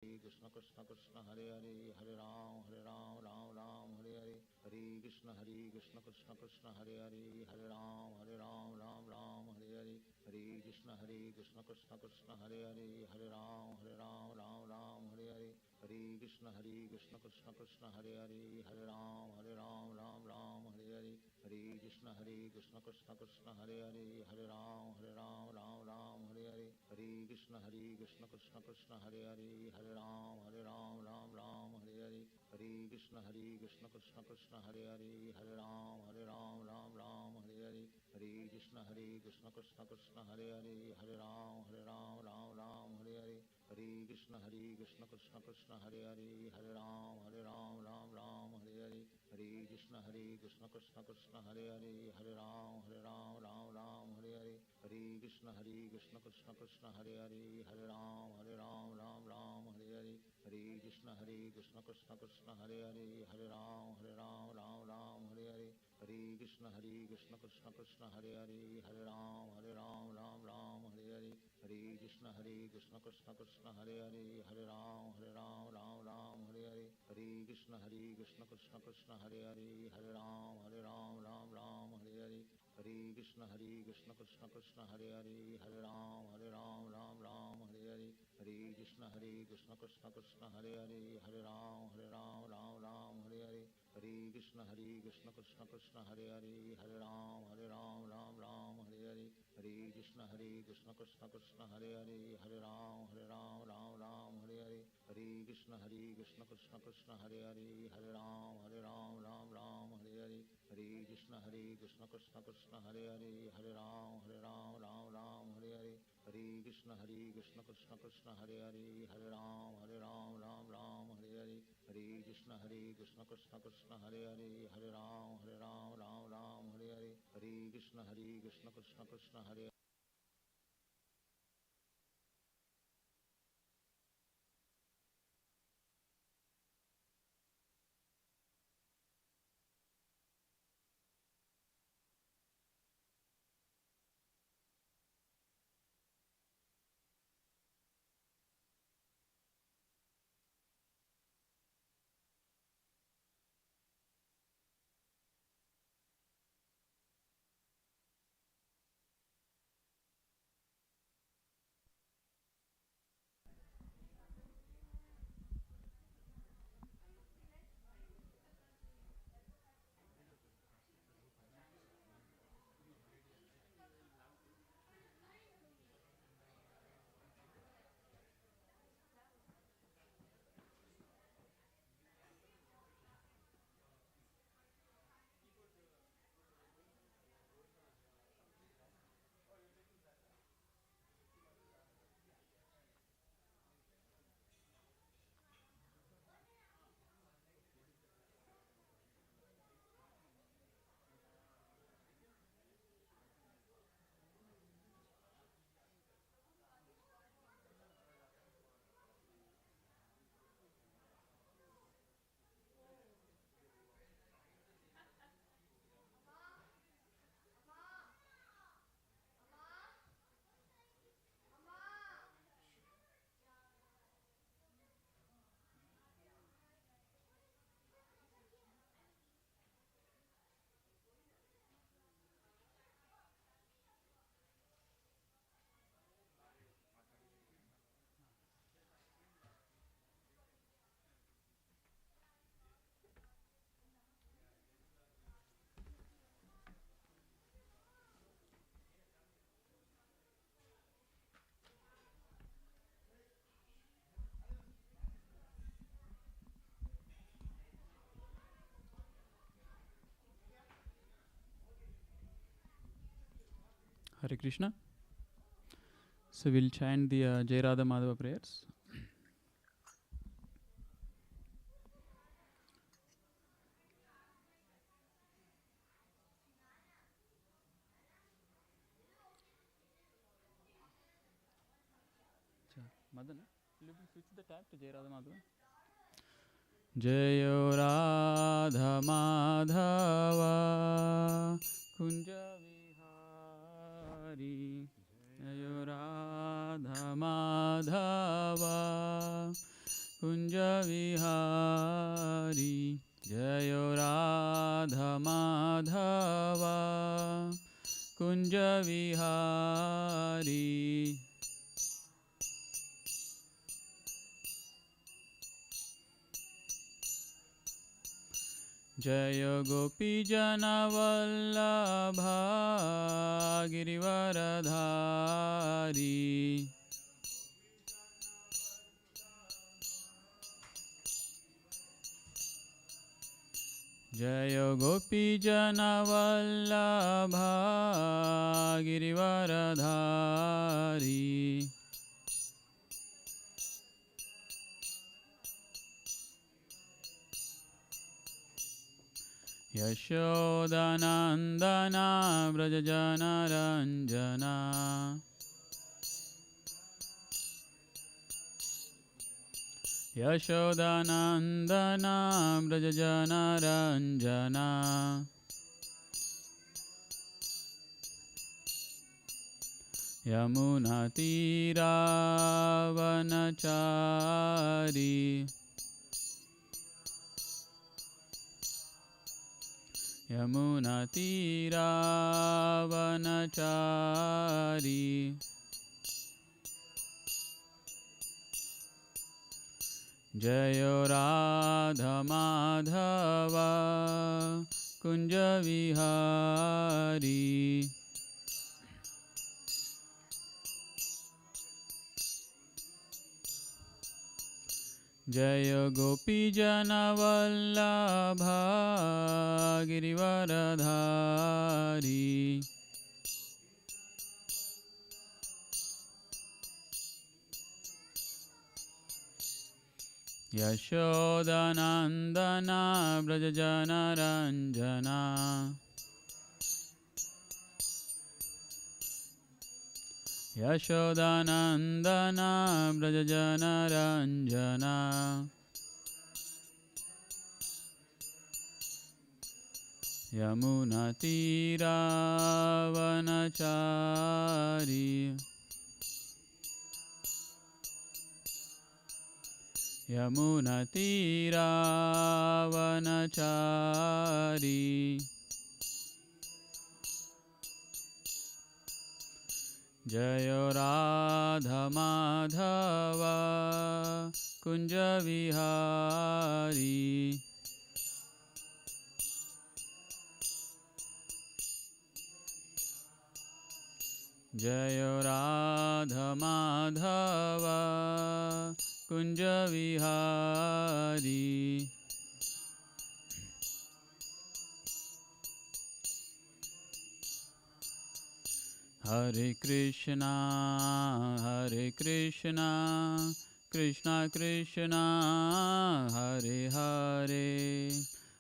Krishna Krishna Krishna Hare Hare Hare Ram Ram Ram Hare Hare Hare Krishna Krishna Krishna Hare Hare Hare Ram Ram Ram Hare Hare Hare Krishna Krishna Krishna Hare Hare Hare Ram Ram Hare Hare Hare Krishna Krishna Krishna Hare Hare Hare Ram Ram Hare Hare Hare Krishna Krishna Krishna Hare Hare Hare Ram Ram Hare Hare Hare Krishna Krishna Krishna Hare Hare Hare Ram Ram Hare Hare Hare Krishna Krishna Krishna Hare Hare Hare Ram Ram Hare Hare Hare Krishna Krishna Krishna Hare Hare Hare Ram Hare Hare Hare Krishna Krishna Krishna Hare Hare Hare Ram Hare Hare Hare Krishna Krishna Krishna Hare Hare Hare Ram Hare Hare Hare Krishna Krishna Krishna Hare Hare Hare Ram Hare Hare Hare Krishna Krishna Krishna Hare Hare Hare Ram Hare Hare Hare Krishna Krishna Krishna Hare Hare Hare Ram Hare Hare Hare Krishna Krishna Krishna Hare Hare Hare Ram Hare Hare Hare Krishna Krishna Krishna Hare Hare Hare Ram Hare Hare Hare Krishna Krishna Krishna Hare Hare Hare Ram Hare Hare Hare Krishna Krishna Krishna Hare Hare Hare Ram Hare Hare Hare Krishna Krishna Krishna Hare Hare Hare Ram Hare Hare Hare Krishna Krishna Krishna Hare Hare Hare Ram Hare Hare Hare Krishna Krishna Krishna Hare Hare Hare Ram Hare Hare Hare Krishna Krishna Krishna Hare Hare Hare Ram Hare Hare Hare Krishna Krishna Krishna Hare Hare Hare Ram Hare Hare Hare Krishna Krishna Krishna Hare Hare Hare Ram Hare Hare Hare Krishna Krishna Krishna Hare Hare Krishna. So we'll chant the Jai Radha Madhava prayers. Madan, will you switch the tab to Jai Radha Madhava? Jayo Radha Madhava Kunja Vihari Jayo Radha Madhava Kunja Vihari Jayo Radha Madhava Kunja Vihari Jayo Gopi Jana Vallabha Girivaradhari Jayo Gopi Jana Vallabha Girivaradhari Yashodanandana Brajajana Ranjana Yashodanandana Brajajana Ranjana Yamunatira Vanachari Yamunatira Vanachari Jayo Radha Madhava Kunja Vihari Jayo Gopi Jana Vallabha Girivaradhari Yashodanandana Brajajana Ranjana Yashodanandana Brajajana Ranjana Yamunatira Vanachari Yamunatira Vanachari Jayo Radha Madhava Kunja Vihari Jayo Radha Madhava Kunja Vihari Hare Krishna Krishna Krishna Hare Hare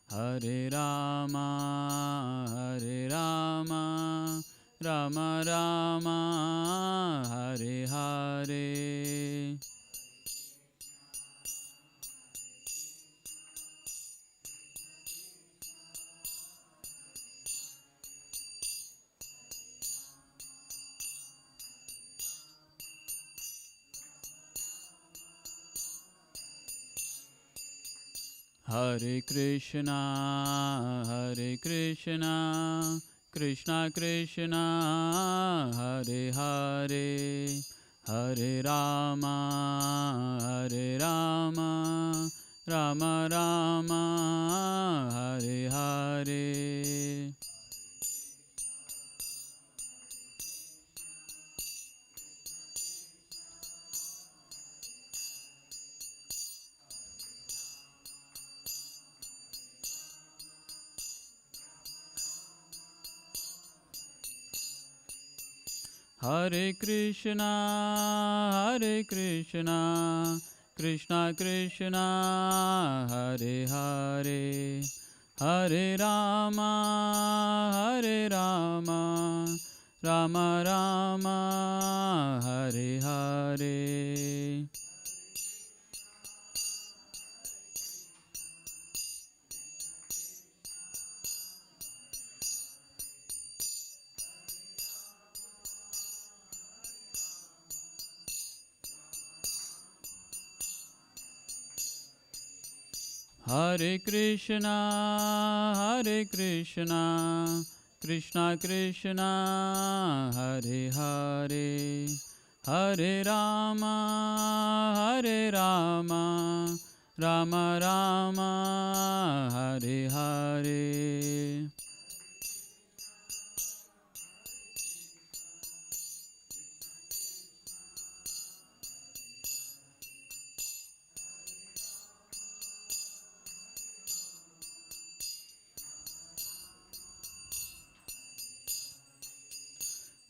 Hare Rama Rama Rama Hare Hare Hare Krishna Krishna Krishna Hare Hare Hare Rama Rama Rama Hare Hare Hare Krishna Krishna Krishna Hare Hare Hare Rama Rama Rama Hare Hare Hare Krishna, Krishna Krishna, Hare Hare, Hare Rama, Rama Rama, Hare Hare.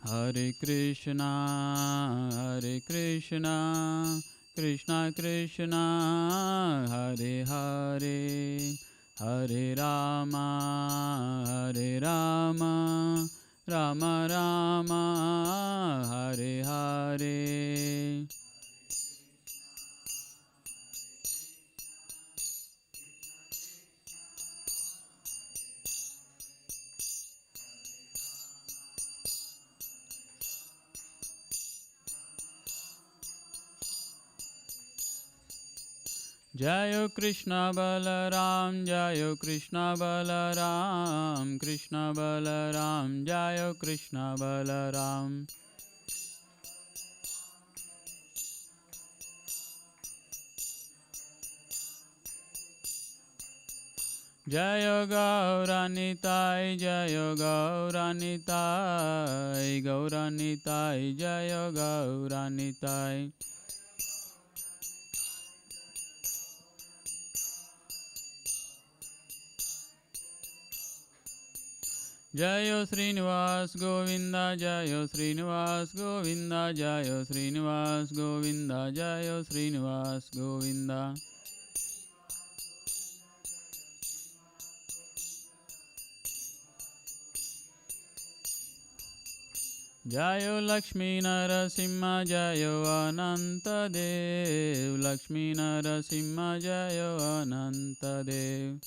Hare Krishna, Krishna Krishna, Hare Hare, Hare Rama, Rama Rama, Hare Hare. Jayo Krishna Balaram, Jayo Krishna Balaram, Krishna Balaram, Jayo Krishna Balaram. Jayo Gauranitai, Jayo Gauranitai, Gauranitai, Jayo Gauranitai. Jayo Srinivas Govinda, Jayo Srinivas Govinda, Jayo Srinivas Govinda, Jayo Srinivas Govinda. Jayo Lakshmi Narasimha, Jayo Ananta Dev, Lakshmi Narasimha, Jayo Ananta Dev.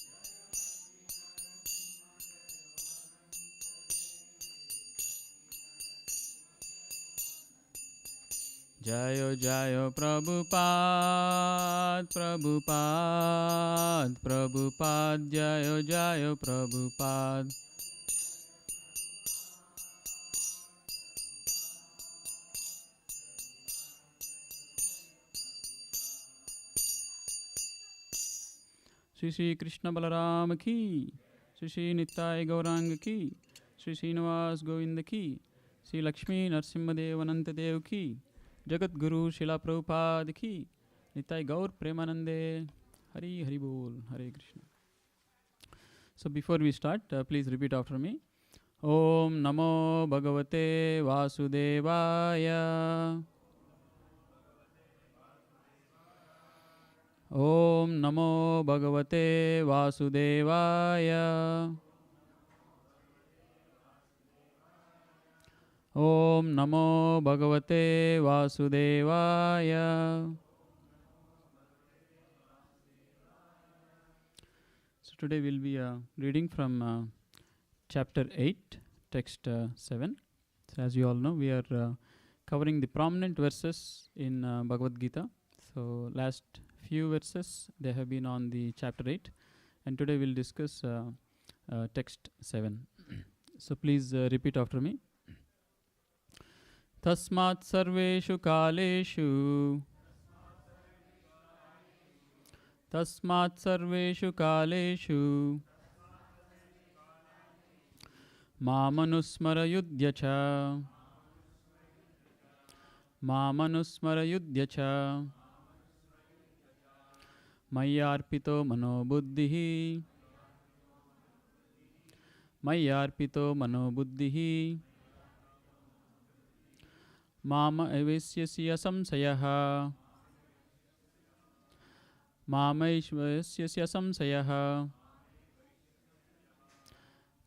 Jayo Jayo Prabhupada, Prabhupada, Prabhupada, Jayo Jayo Prabhupada. Shri Shri Krishna Balaram ki, Shri Shri Nittai Gauranga ki, Shri Srinivas Govinda ki, Shri Lakshmi Narasimha Dev Ananta Dev ki, Jagat Guru Srila Prabhupada ki, Nittai Gaur Premanande, Hari Hari Bol, Hare Krishna. So before we start, please repeat after me. Om Namo Bhagavate Vasudevaya. Om Namo Bhagavate Vasudevaya. Om Namo Bhagavate Vasudevaya. So today we'll be reading from chapter 8, text 7. So as you all know, we are covering the prominent verses in Bhagavad Gita. So last few verses, they have been on the chapter 8. And today we'll discuss text 7. So please repeat after me. Tasmat sarveshu kaleshu. Tasmat sarveshu kaleshu. Mamanusmara yudhyacha. Mamanusmara yudhyacha. Mayarpito manobuddhihi. Mayarpito manobuddhihi. Mama evasyasya samsayaha. Mama evasyasya samsayaha.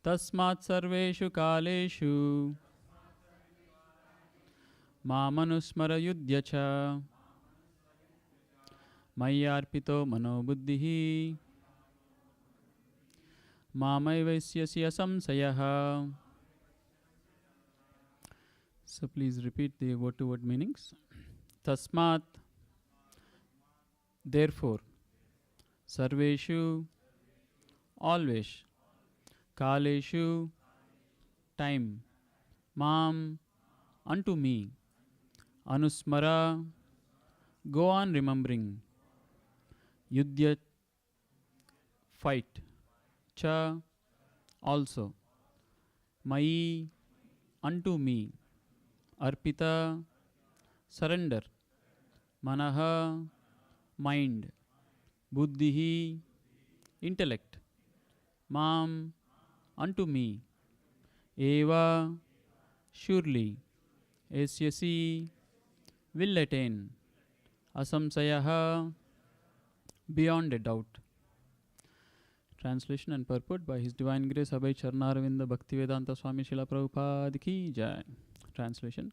Tasmat sarveshu kaleshu. Mamanusmara yudhyacha. Mayarpito manobuddhihi. Mama evasyasya samsayaha. So please repeat the word-to-word meanings. Tasmat, therefore. Sarveshu, always. Kaleshu, time. Mam, unto me. Anusmara, go on remembering. Yudya, fight. Cha, also. Mai, unto me. Arpita, surrender. Manaha, mind. Buddhihi, intellect. Mam, unto me. Eva, surely. Esyasi, will attain. Asamsayaha, beyond a doubt. Translation and purport by His Divine Grace Abhay Charnaravinda Bhaktivedanta Swami Srila Prabhupada Ki Jai. Translation.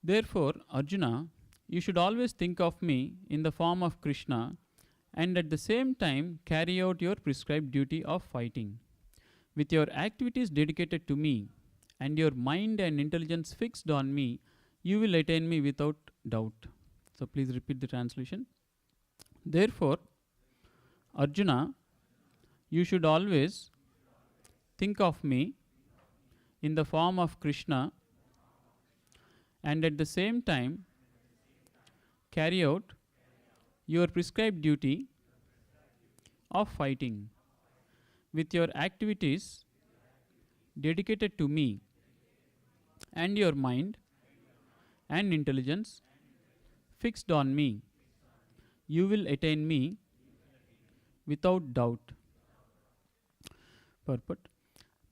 Therefore, Arjuna, you should always think of me in the form of Krishna and at the same time carry out your prescribed duty of fighting. With your activities dedicated to me and your mind and intelligence fixed on me, you will attain me without doubt. So please repeat the translation. Therefore, Arjuna, you should always think of me in the form of Krishna and at the same time carry out your prescribed duty of fighting. With your activities dedicated to me and your mind and intelligence fixed on me, you will attain me without doubt. Purport.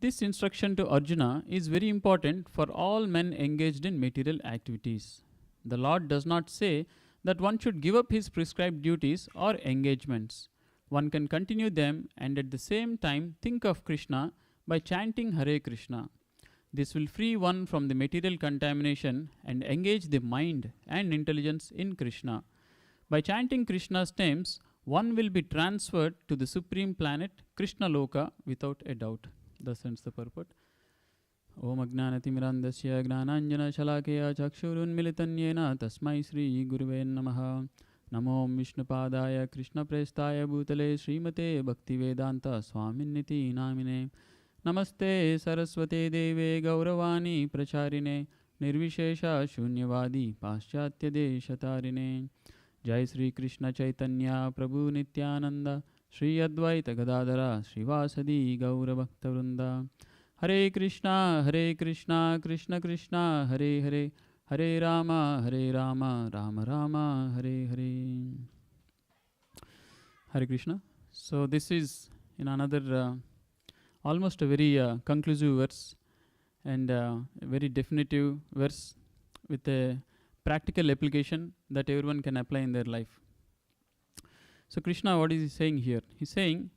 This instruction to Arjuna is very important for all men engaged in material activities. The Lord does not say that one should give up his prescribed duties or engagements. One can continue them and at the same time think of Krishna by chanting Hare Krishna. This will free one from the material contamination and engage the mind and intelligence in Krishna. By chanting Krishna's names, one will be transferred to the supreme planet Krishna Loka without a doubt. Thus ends the purport. Om Ajnanatimirandasya Gnananjana Shalakaya Chakshurunmilitanyena Tasmai Sri Guruve Namaha. Namo Vishnupadaya Krishna Prestaya Bhutale Srimate Bhaktivedanta Swaminiti Namine. Namaste Saraswate Deve Gauravani Pracharine Nirvishesha Shunyavadi Paschatya Deshatarine. Jai Sri Krishna Chaitanya Prabhu Nityananda Sri Advaita Gadadara Srivasadi Gaura Bhakta Vrinda. Hare Krishna, Krishna Krishna, Hare Hare, Hare Rama, Rama Rama, Hare Hare. Hare Krishna. So this is in another almost a very conclusive verse and a very definitive verse with a practical application that everyone can apply in their life. So Krishna, what is he saying here? He's saying,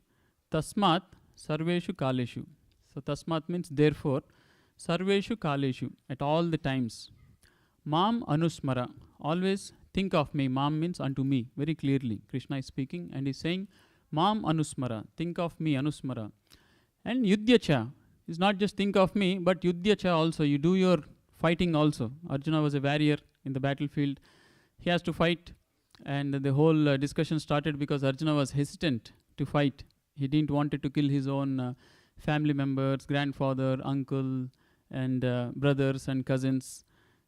Tasmat Sarveshu Kaleshu. So Tasmat means therefore, Sarveshu Kaleshu, at all the times. Mam Anusmara, always think of me. Mam means unto me, very clearly. Krishna is speaking and he's saying, Mam Anusmara, think of me, Anusmara. And Yudhyacha is not just think of me, but Yudhyacha also, you do your fighting also. Arjuna was a warrior in the battlefield. He has to fight. And the whole discussion started because Arjuna was hesitant to fight. He didn't want to kill his own family members, grandfather, uncle, and brothers and cousins.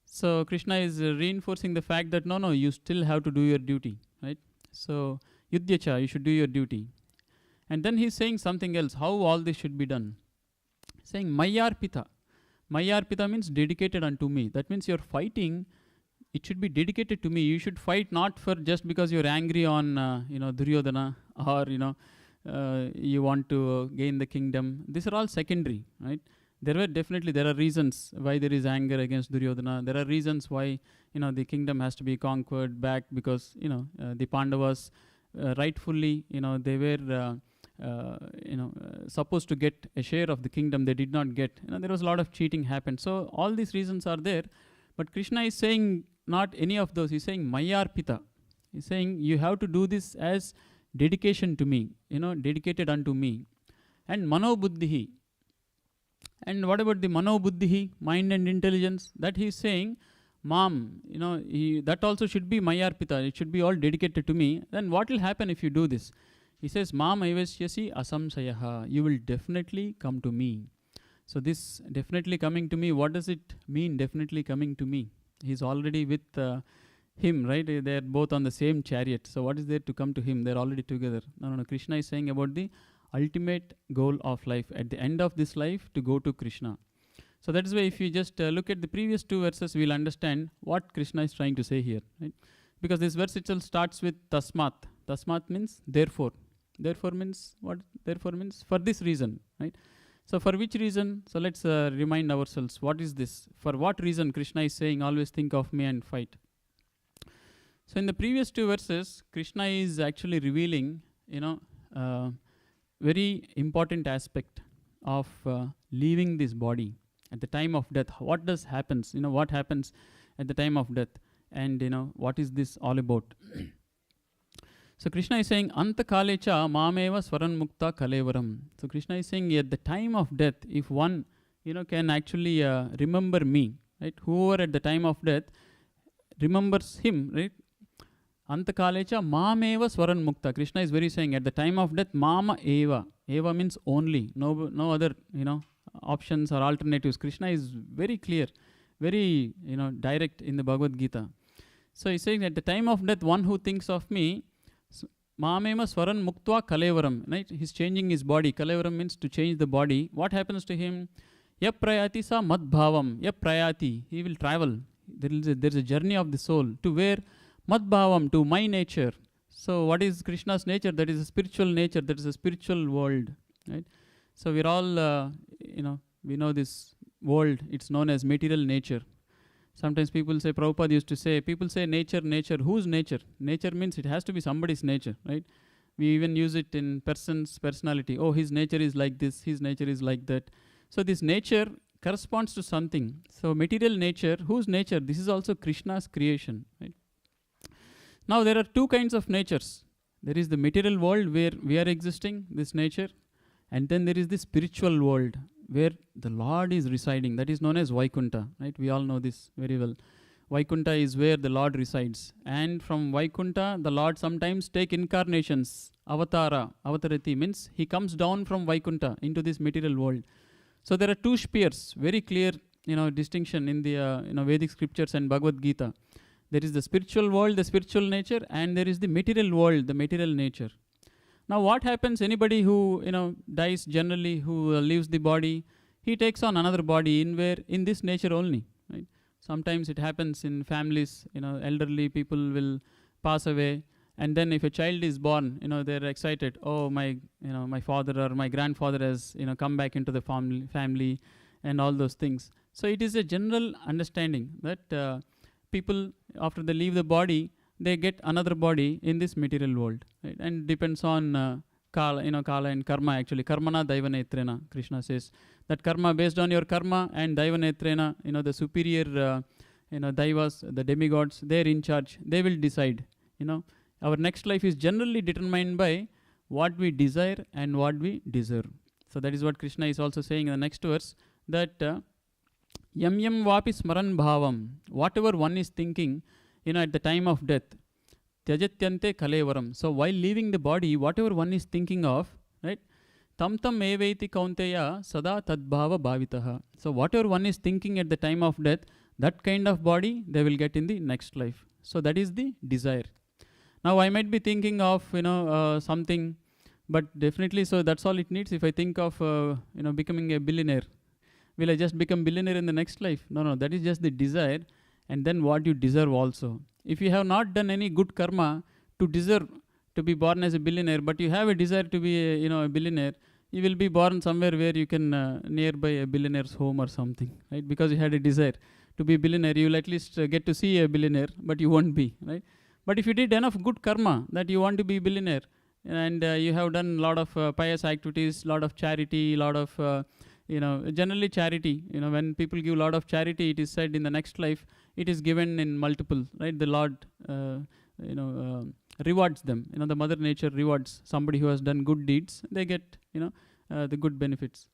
So Krishna is reinforcing the fact that no, you still have to do your duty, right? So Yudhyacha, you should do your duty. And then he's saying something else, how all this should be done. Saying Mayarpita. Mayarpita means dedicated unto me. That means you're fighting, it should be dedicated to me. You should fight not for just because you're angry on Duryodhana or you want to gain the kingdom. These are all secondary, right? There are reasons why there is anger against Duryodhana. There are reasons why the kingdom has to be conquered back because the Pandavas rightfully they were supposed to get a share of the kingdom. They did not get. There was a lot of cheating happened. So all these reasons are there. But Krishna is saying not any of those. He's saying Mayarpita. He's saying you have to do this as dedication to me, dedicated unto me. And Mano Buddhihi. And what about the Mano Buddhihi, mind and intelligence? That he's saying, Mam, that also should be Mayarpita. It should be all dedicated to me. Then what will happen if you do this? He says, Mam aivasyasi asamsayaha. You will definitely come to me. So this definitely coming to me, what does it mean, definitely coming to me? He's already with him, right? They're both on the same chariot. So what is there to come to him? They're already together. No. Krishna is saying about the ultimate goal of life. At the end of this life, to go to Krishna. So that is why if you just look at the previous two verses, we'll understand what Krishna is trying to say here, right? Because this verse itself starts with tasmat. Tasmat means therefore. Therefore means what? Therefore means for this reason, right? So for which reason? So let's remind ourselves, what is this? For what reason Krishna is saying, always think of me and fight? So in the previous two verses, Krishna is actually revealing, very important aspect of leaving this body at the time of death. What does happens? What happens at the time of death? And what is this all about? So Krishna is saying, Anta kalecha mameva swaran mukta kalevaram. So Krishna is saying, at the time of death, if one, can actually remember me, right? Whoever at the time of death remembers him, right? Anta kalecha mameva swaran mukta. Krishna is very saying, at the time of death, mama eva. Eva means only. No other, options or alternatives. Krishna is very clear, very, direct in the Bhagavad Gita. So he's saying, at the time of death, one who thinks of me, Mamema Swaran Muktva Kalevaram. Right? He's changing his body. Kalevaram means to change the body. What happens to him? Yap prayati sa madbhavam. Yap prayati. He will travel. There's a journey of the soul. To where? Madbhavam, to my nature. So what is Krishna's nature? That is a spiritual nature. That is a spiritual world. Right? So we're all, we know this world. It's known as material nature. Sometimes people say, Prabhupada used to say, people say nature. Whose nature? Nature means it has to be somebody's nature, right? We even use it in person's personality. Oh, his nature is like this, his nature is like that. So this nature corresponds to something. So material nature, whose nature? This is also Krishna's creation, right? Now there are two kinds of natures. There is the material world where we are existing, this nature. And then there is the spiritual world, where the Lord is residing. That is known as Vaikunta, right? We all know this very well. Vaikunta is where the Lord resides. And from Vaikunta, the Lord sometimes take incarnations. Avatarati means he comes down from Vaikunta into this material world. So there are two spheres, very clear, distinction in the Vedic scriptures and Bhagavad Gita. There is the spiritual world, the spiritual nature, and there is the material world, the material nature. Now what happens, anybody who, dies generally, who leaves the body, he takes on another body in this nature only, right? Sometimes it happens in families, elderly people will pass away, and then if a child is born, they're excited. Oh, my father or my grandfather has, come back into the family and all those things. So it is a general understanding that people, after they leave the body, they get another body in this material world, right? And depends on kala and karma. Actually, karmana daivanetrena. Krishna says that karma, based on your karma and daivanetrena, the superior, daivas, the demigods, they're in charge. They will decide. Our next life is generally determined by what we desire and what we deserve. So that is what Krishna is also saying in the next verse, that yam yam vapi smaran bhavam. Whatever one is thinking, at the time of death, tyajatyante kalevaram. So while leaving the body, whatever one is thinking of, right? Tam tam evaiti kaunteya sada tadbhava bhavitaha. So whatever one is thinking at the time of death, that kind of body they will get in the next life. So that is the desire. Now I might be thinking of, something, but definitely, so that's all it needs. If I think of, becoming a billionaire, will I just become billionaire in the next life? No, that is just the desire. And then what you deserve also. If you have not done any good karma to deserve to be born as a billionaire, but you have a desire to be a billionaire, you will be born somewhere where you can nearby a billionaire's home or something, right? Because you had a desire to be a billionaire, you will at least get to see a billionaire, but you won't be, right? But if you did enough good karma that you want to be a billionaire, and you have done a lot of pious activities, lot of charity, lot of generally charity, when people give a lot of charity, it is said in the next life, it is given in multiple, right? The Lord, rewards them. The Mother Nature rewards somebody who has done good deeds. They get, the good benefits.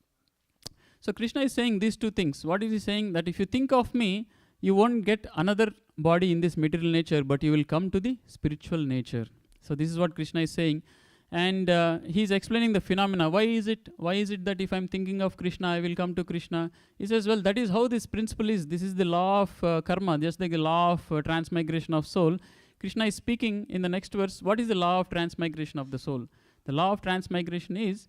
So Krishna is saying these two things. What is he saying? That if you think of me, you won't get another body in this material nature, but you will come to the spiritual nature. So this is what Krishna is saying. And he's explaining the phenomena. Why is it that if I'm thinking of Krishna, I will come to Krishna? He says, well, that is how this principle is. This is the law of karma, just like the law of transmigration of soul. Krishna is speaking in the next verse. What is the law of transmigration of the soul? The law of transmigration is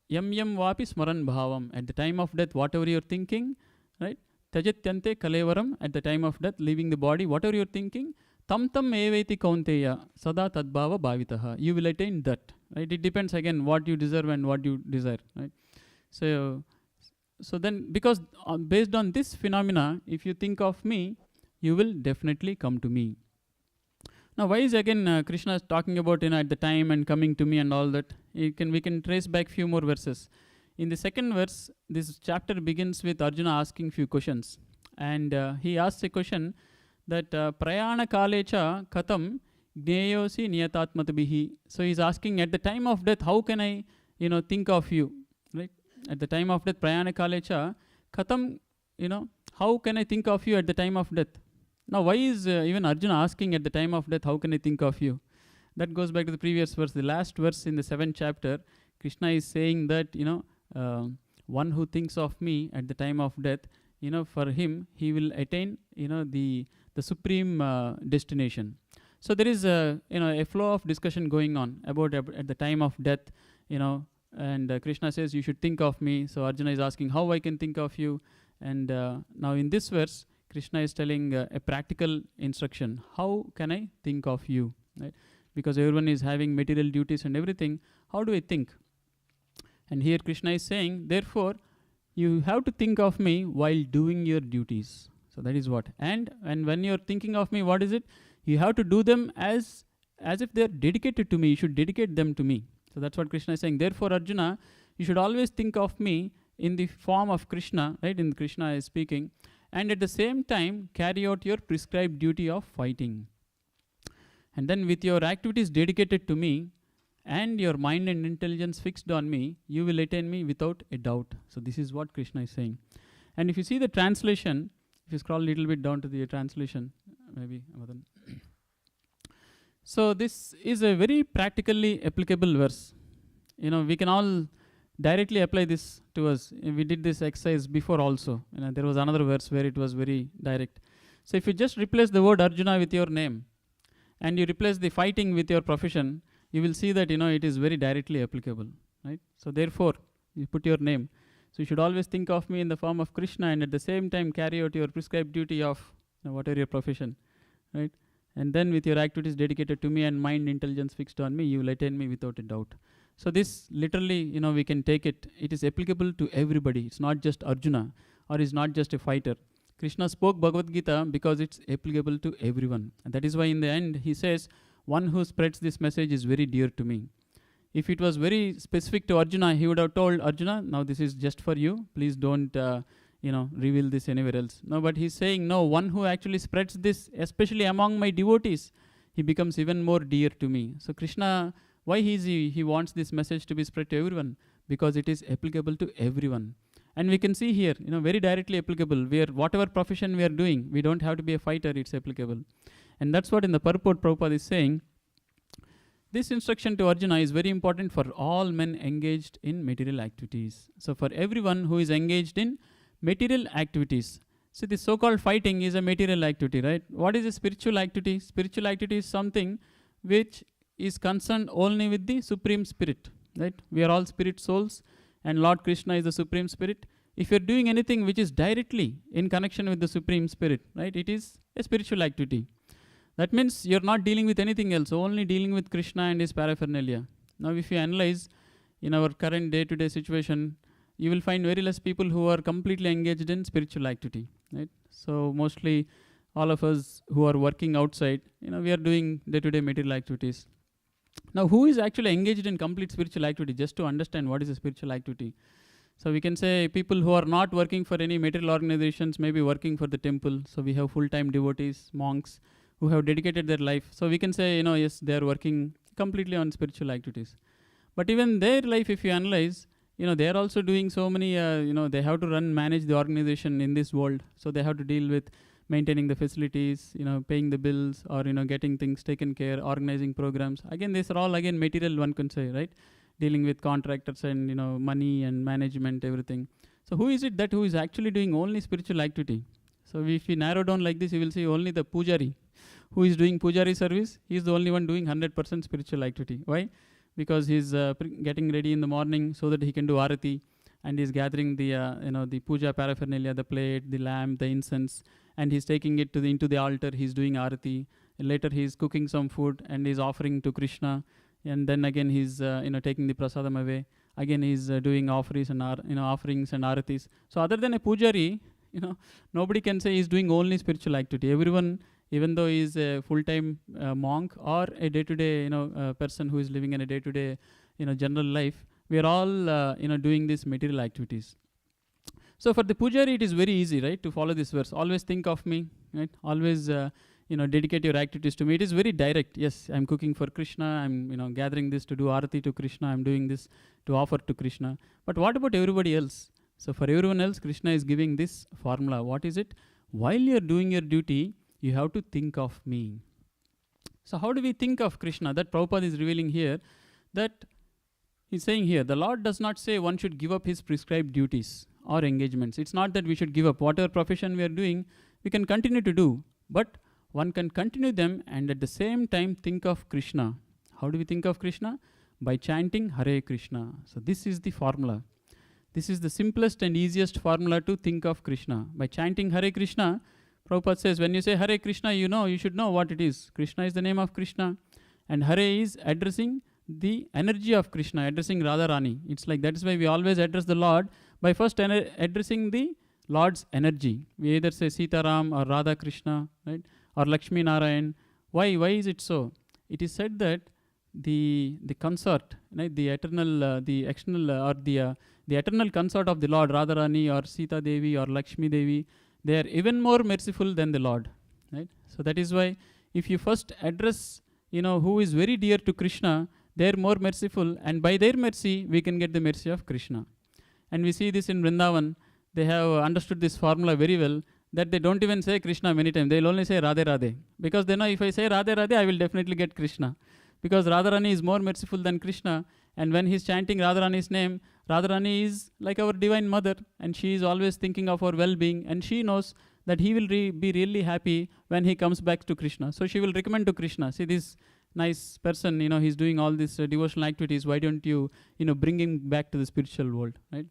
yam yam vapi smaran bhavam. At the time of death, whatever you're thinking, right? Tajatyante kalevaram. At the time of death, leaving the body, whatever you're thinking, tam tam eveti kaunteya sada tadbhava bhavitaha. You will attain that. Right? It depends again what you deserve and what you desire. Right? So then, because based on this phenomena, if you think of me, you will definitely come to me. Now, why is again Krishna is talking about at the time and coming to me and all that? We can trace back few more verses. In the second verse, this chapter begins with Arjuna asking few questions, and he asks a question that prayana kalecha katam gneyosi niyatatmatbihi. So he's asking, at the time of death, how can I think of you, right? At the time of death, prayana kalecha katam, how can I think of you at the time of death? Now, why is even Arjuna asking at the time of death, how can I think of you? That goes back to the previous verse, the last verse in the 7th chapter. Krishna is saying that, one who thinks of me at the time of death, for him, he will attain, the supreme destination. So there is a flow of discussion going on about at the time of death, and Krishna says, you should think of me. So Arjuna is asking how I can think of you. And now in this verse, Krishna is telling a practical instruction. How can I think of you? Right? Because everyone is having material duties and everything. How do I think? And here Krishna is saying, therefore, you have to think of me while doing your duties. So that is what. And when you're thinking of me, what is it? You have to do them as if they're dedicated to me. You should dedicate them to me. So that's what Krishna is saying. Therefore, Arjuna, you should always think of me in the form of Krishna, right? In Krishna is speaking. And at the same time, carry out your prescribed duty of fighting. And then with your activities dedicated to me, and your mind and intelligence fixed on me, you will attain me without a doubt. So this is what Krishna is saying. And if you see the translation, if you scroll a little bit down to the translation, maybe. So this is a very practically applicable verse. We can all directly apply this to us. We did this exercise before also. There was another verse where it was very direct. So if you just replace the word Arjuna with your name, and you replace the fighting with your profession, you will see that it is very directly applicable, right? So therefore, you put your name. So you should always think of me in the form of Krishna, and at the same time carry out your prescribed duty of whatever your profession, right? And then with your activities dedicated to me and mind intelligence fixed on me, you will attain me without a doubt. So this literally, we can take it. It is applicable to everybody. It's not just Arjuna, or is not just a fighter. Krishna spoke Bhagavad Gita because it's applicable to everyone. And that is why in the end he says, one who spreads this message is very dear to me. If it was very specific to Arjuna, he would have told Arjuna, now this is just for you. Please don't, reveal this anywhere else. No, but he's saying, no, one who actually spreads this, especially among my devotees, he becomes even more dear to me. So Krishna, why he wants this message to be spread to everyone? Because it is applicable to everyone. And we can see here, very directly applicable, where whatever profession we are doing, we don't have to be a fighter, it's applicable. And that's what in the purport Prabhupada is saying. This instruction to Arjuna is very important for all men engaged in material activities. So for everyone who is engaged in material activities. So the so-called fighting is a material activity, right? What is a spiritual activity? Spiritual activity is something which is concerned only with the Supreme Spirit, right? We are all spirit souls, and Lord Krishna is the Supreme Spirit. If you're doing anything which is directly in connection with the Supreme Spirit, right, it is a spiritual activity. That means you're not dealing with anything else, only dealing with Krishna and his paraphernalia. Now, if you analyze in our current day-to-day situation, you will find very less people who are completely engaged in spiritual activity, right? So mostly all of us who are working outside, we are doing day-to-day material activities. Now, who is actually engaged in complete spiritual activity? Just to understand what is a spiritual activity. So we can say people who are not working for any material organizations, maybe working for the temple. So we have full-time devotees, monks, who have dedicated their life. So we can say, yes, they are working completely on spiritual activities. But even their life, if you analyze, they are also doing so many, they have to manage the organization in this world. So they have to deal with maintaining the facilities, paying the bills, or getting things taken care, organizing programs. Again, these are all again material, one can say, right? Dealing with contractors and money and management, everything. So who is it that who is actually doing only spiritual activity? So if we narrow down like this, you will see only the pujari who is doing pujari service. He is the only one doing 100% spiritual activity. Why? Because he's getting ready in the morning so that he can do arati, and he's gathering the the puja paraphernalia, the plate, the lamp, the incense, and he's taking it to into the altar. He's doing arati. Later he's cooking some food and he's offering to Krishna, and then again he's taking the prasadam away. Again he's doing offerings and offerings and aratis. So other than a pujari, nobody can say he's doing only spiritual activity. Everyone, even though he is a full-time monk or a day-to-day person who is living in a day-to-day general life, we are all doing these material activities. So for the pujari, it is very easy, right, to follow this verse. Always think of me, right? Always dedicate your activities to me. It is very direct. Yes, I'm cooking for Krishna. I'm gathering this to do arati to Krishna. I'm doing this to offer to Krishna. But what about everybody else? So for everyone else, Krishna is giving this formula. What is it? While you're doing your duty, you have to think of me. So how do we think of Krishna? That Prabhupada is revealing here, that he's saying here, the Lord does not say one should give up his prescribed duties or engagements. It's not that we should give up. Whatever profession we are doing, we can continue to do. But one can continue them and at the same time think of Krishna. How do we think of Krishna? By chanting Hare Krishna. So this is the formula. This is the simplest and easiest formula to think of Krishna. By chanting Hare Krishna, Prabhupada says, when you say Hare Krishna, you should know what it is. Krishna is the name of Krishna. And Hare is addressing the energy of Krishna, addressing Radharani. It's like that is why we always address the Lord by first addressing the Lord's energy. We either say Sitaram or Radha Krishna, right? Or Lakshmi Narayan. Why is it so? It is said that the consort, right? The eternal, the external, or the eternal consort of the Lord, Radharani or Sita Devi or Lakshmi Devi, they are even more merciful than the Lord, right? So that is why if you first address, who is very dear to Krishna, they are more merciful, and by their mercy, we can get the mercy of Krishna. And we see this in Vrindavan. They have understood this formula very well, that they don't even say Krishna many times. They'll only say Radhe Radhe. Because they know if I say Radhe Radhe, I will definitely get Krishna. Because Radharani is more merciful than Krishna. And when he's chanting Radharani's name, Radharani is like our divine mother, and she is always thinking of our well-being, and she knows that he will be really happy when he comes back to Krishna. So she will recommend to Krishna, see this nice person, he's doing all these devotional activities. Why don't you, bring him back to the spiritual world, right?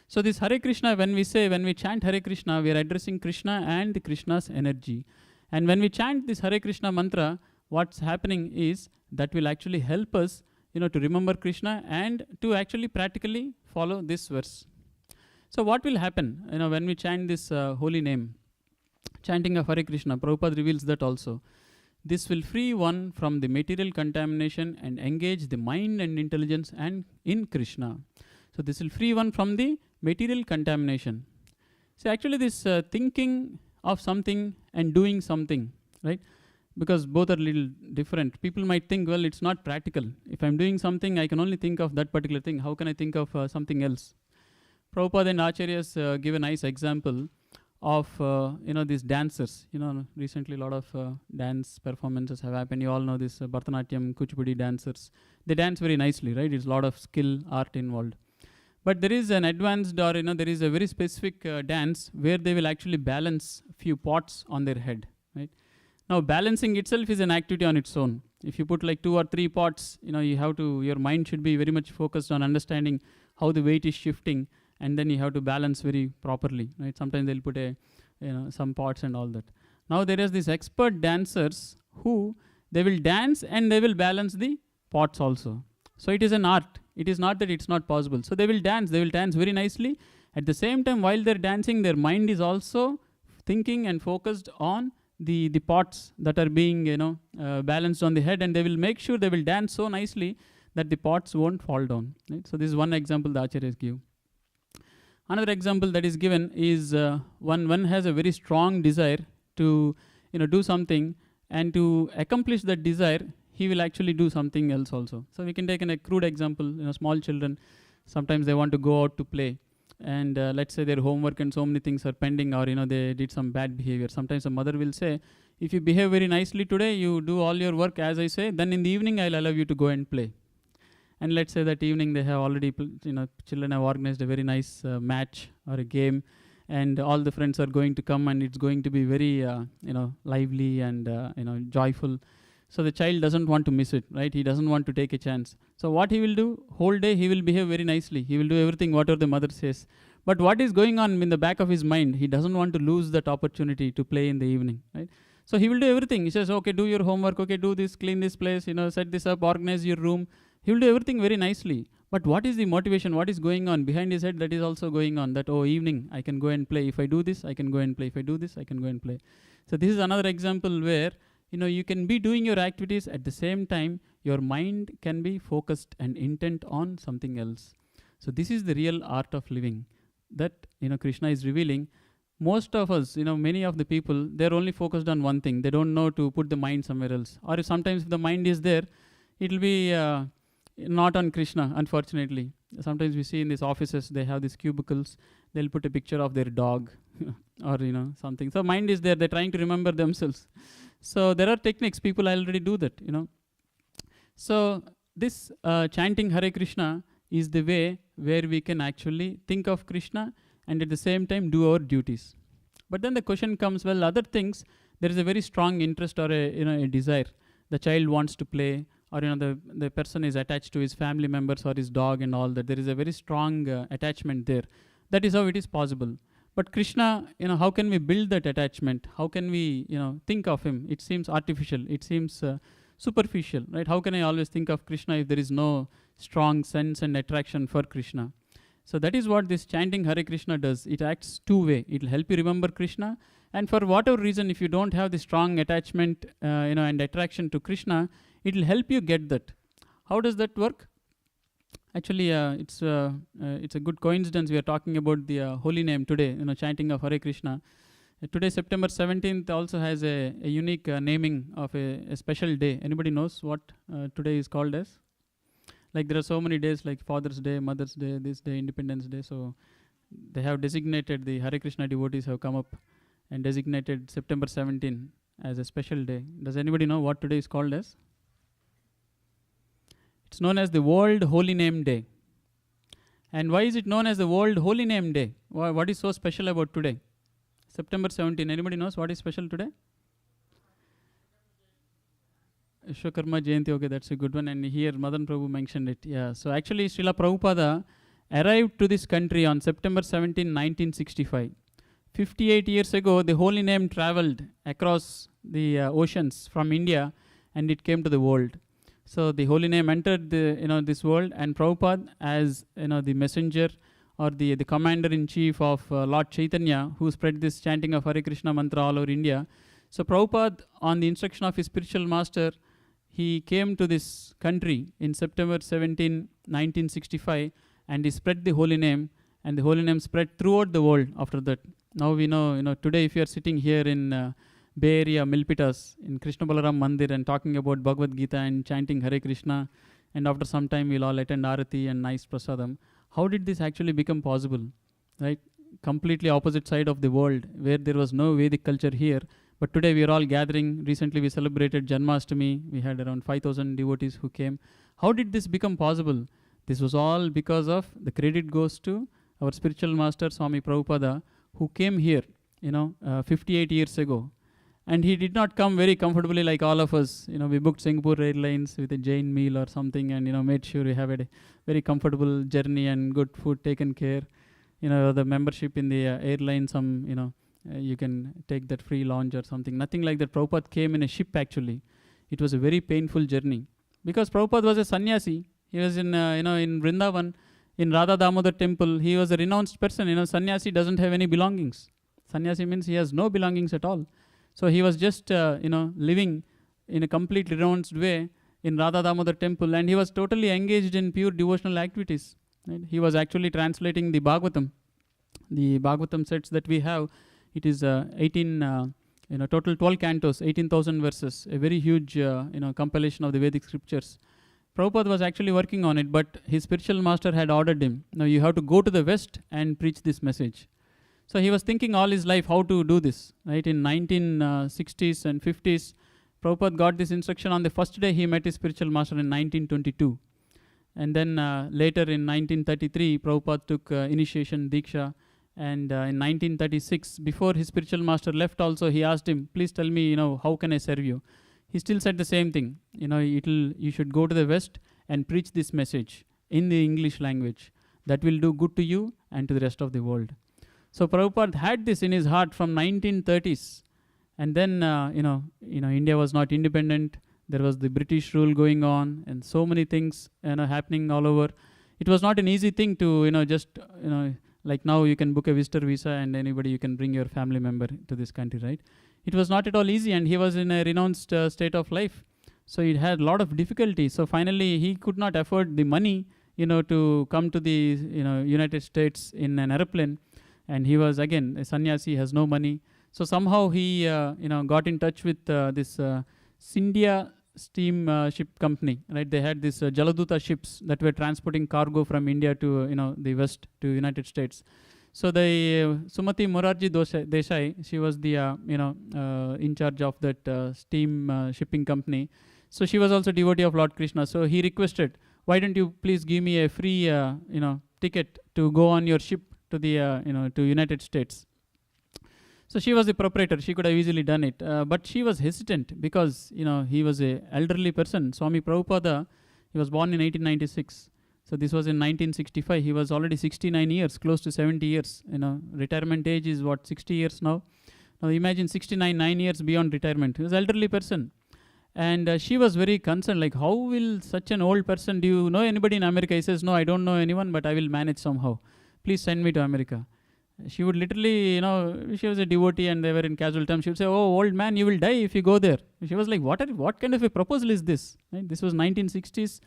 So this Hare Krishna, when we chant Hare Krishna, we are addressing Krishna and Krishna's energy. And when we chant this Hare Krishna mantra, what's happening is that will actually help us, to remember Krishna and to actually practically follow this verse. So what will happen, when we chant this holy name, chanting of Hare Krishna? Prabhupada reveals that also. This will free one from the material contamination and engage the mind and intelligence and in Krishna. So this will free one from the material contamination. So actually this thinking of something and doing something, right? Because both are little different. People might think, well, it's not practical. If I'm doing something, I can only think of that particular thing. How can I think of something else? Prabhupada and Acharyas give a nice example of, these dancers. Recently a lot of dance performances have happened. You all know this Bharatanatyam, Kuchipudi dancers. They dance very nicely, right? It's a lot of skill, art involved. But there is an advanced or, there is a very specific dance where they will actually balance few pots on their head, right? Now, balancing itself is an activity on its own. If you put like 2 or 3 pots, your mind should be very much focused on understanding how the weight is shifting, and then you have to balance very properly, right? Sometimes they'll put some pots and all that. Now, there is these expert dancers who they will dance and they will balance the pots also. So it is an art. It is not that it's not possible. So they will dance very nicely. At the same time, while they're dancing, their mind is also thinking and focused on the pots that are being balanced on the head, and they will make sure they will dance so nicely that the pots won't fall down, right? So this is one example the Acharyas give. Another example that is given is one has a very strong desire to do something, and to accomplish that desire he will actually do something else also. So we can take a crude example, small children, sometimes they want to go out to play. and let's say their homework and so many things are pending, or they did some bad behavior. Sometimes a mother will say, if you behave very nicely today, you do all your work as I say, then in the evening I'll allow you to go and play. And let's say that evening they have already, children have organized a very nice match or a game, and all the friends are going to come, and it's going to be very, lively and, joyful. So the child doesn't want to miss it, right? He doesn't want to take a chance. So what he will do, whole day he will behave very nicely. He will do everything whatever the mother says. But what is going on in the back of his mind, he doesn't want to lose that opportunity to play in the evening, right? So he will do everything. He says, okay, do your homework, okay, do this, clean this place, set this up, organize your room. He will do everything very nicely. But what is the motivation? What is going on behind his head? That is also going on, that, evening, I can go and play. If I do this, I can go and play. If I do this, I can go and play. So this is another example where, you can be doing your activities at the same time, your mind can be focused and intent on something else. So this is the real art of living that, Krishna is revealing. Most of us, many of the people, they're only focused on one thing. They don't know to put the mind somewhere else. Or if sometimes if the mind is there, it will be not on Krishna, unfortunately. Sometimes we see in these offices, they have these cubicles, they'll put a picture of their dog or, something. So mind is there, they're trying to remember themselves. So there are techniques, people already do that, So this chanting Hare Krishna is the way where we can actually think of Krishna and at the same time do our duties. But then the question comes, well, other things, there is a very strong interest or a desire. The child wants to play, or the person is attached to his family members or his dog and all that. There is a very strong attachment there. That is how it is possible. But Krishna, how can we build that attachment? How can we, think of him? It seems artificial. It seems superficial, right? How can I always think of Krishna if there is no strong sense and attraction for Krishna? So that is what this chanting Hare Krishna does. It acts two-way. It will help you remember Krishna. And for whatever reason, if you don't have the strong attachment, and attraction to Krishna, it will help you get that. How does that work? Actually, it's a good coincidence. We are talking about the holy name today, chanting of Hare Krishna. Today, September 17th, also has a unique naming of a special day. Anybody knows what today is called as? Like there are so many days like Father's Day, Mother's Day, this day, Independence Day. So they have designated, the Hare Krishna devotees have come up and designated September 17 as a special day. Does anybody know what today is called as? It's known as the World Holy Name Day. And why is it known as the World Holy Name Day? What is so special about today? September 17. Anybody knows what is special today? Vishwakarma Jayanti. Okay, that's a good one. And here Madan Prabhu mentioned it. Yeah. So actually, Srila Prabhupada arrived to this country on September 17, 1965. 58 years ago, the holy name traveled across the oceans from India, and it came to the world. So the holy name entered this world, and Prabhupada, as the messenger or the commander-in-chief of Lord Chaitanya, who spread this chanting of Hare Krishna mantra all over India. So Prabhupada, on the instruction of his spiritual master, he came to this country in September 17, 1965, and he spread the holy name, and the holy name spread throughout the world after that. Now we know, today if you are sitting here in Bay Area, Milpitas, in Krishna Balaram Mandir and talking about Bhagavad Gita and chanting Hare Krishna, and after some time we'll all attend Arati and nice Prasadam. How did this actually become possible? Right? Completely opposite side of the world, where there was no Vedic culture here. But today we are all gathering. Recently we celebrated Janmashtami. We had around 5,000 devotees who came. How did this become possible? This was all because of, the credit goes to our spiritual master Swami Prabhupada, who came here, 58 years ago. And he did not come very comfortably like all of us. We booked Singapore Airlines with a Jain meal or something, and made sure we have a very comfortable journey and good food taken care. The membership in the airline, you can take that free lounge or something. Nothing like that. Prabhupada came in a ship actually. It was a very painful journey. Because Prabhupada was a sannyasi. He was in Vrindavan, in Radha Damodar temple. He was a renounced person. Sannyasi doesn't have any belongings. Sannyasi means he has no belongings at all. So he was just, living in a completely renounced way in Radha Damodar temple, and he was totally engaged in pure devotional activities. Right? He was actually translating the Bhagavatam. The Bhagavatam sets that we have, it is 18, total 12 cantos, 18,000 verses, a very huge, compilation of the Vedic scriptures. Prabhupada was actually working on it, but his spiritual master had ordered him, now you have to go to the West and preach this message. So he was thinking all his life how to do this, right? In 1960s and 50s, Prabhupada got this instruction on the first day he met his spiritual master in 1922. And then later in 1933, Prabhupada took initiation, Diksha. And in 1936, before his spiritual master left also, he asked him, please tell me, how can I serve you? He still said the same thing. You should go to the West and preach this message in the English language. That will do good to you and to the rest of the world. So Prabhupada had this in his heart from 1930s. And then, India was not independent. There was the British rule going on and so many things happening all over. It was not an easy thing to, like now you can book a visitor visa and anybody, you can bring your family member to this country, right? It was not at all easy, and he was in a renounced state of life. So he had a lot of difficulty. So finally he could not afford the money, to come to the, United States in an airplane. And he was, again, a sannyasi, has no money. So somehow he, got in touch with this Scindia steam ship company, right? They had this Jaladuta ships that were transporting cargo from India to, the West, to United States. So the Sumati Morarji Desai, she was the, in charge of that steam shipping company. So she was also devotee of Lord Krishna. So he requested, why don't you please give me a free, ticket to go on your ship to the, to United States. So she was the proprietor. She could have easily done it. But she was hesitant because, he was an elderly person. Swami Prabhupada, he was born in 1896. So this was in 1965. He was already 69 years, close to 70 years. Retirement age is 60 years now. Now imagine 69, 9 years beyond retirement. He was an elderly person. And she was very concerned, like, how will such an old person, do you know anybody in America? He says, no, I don't know anyone, but I will manage somehow. Please send me to America. She would literally, she was a devotee and they were in casual terms. She would say, oh, old man, you will die if you go there. She was like, what kind of a proposal is this? Right? This was 1960s.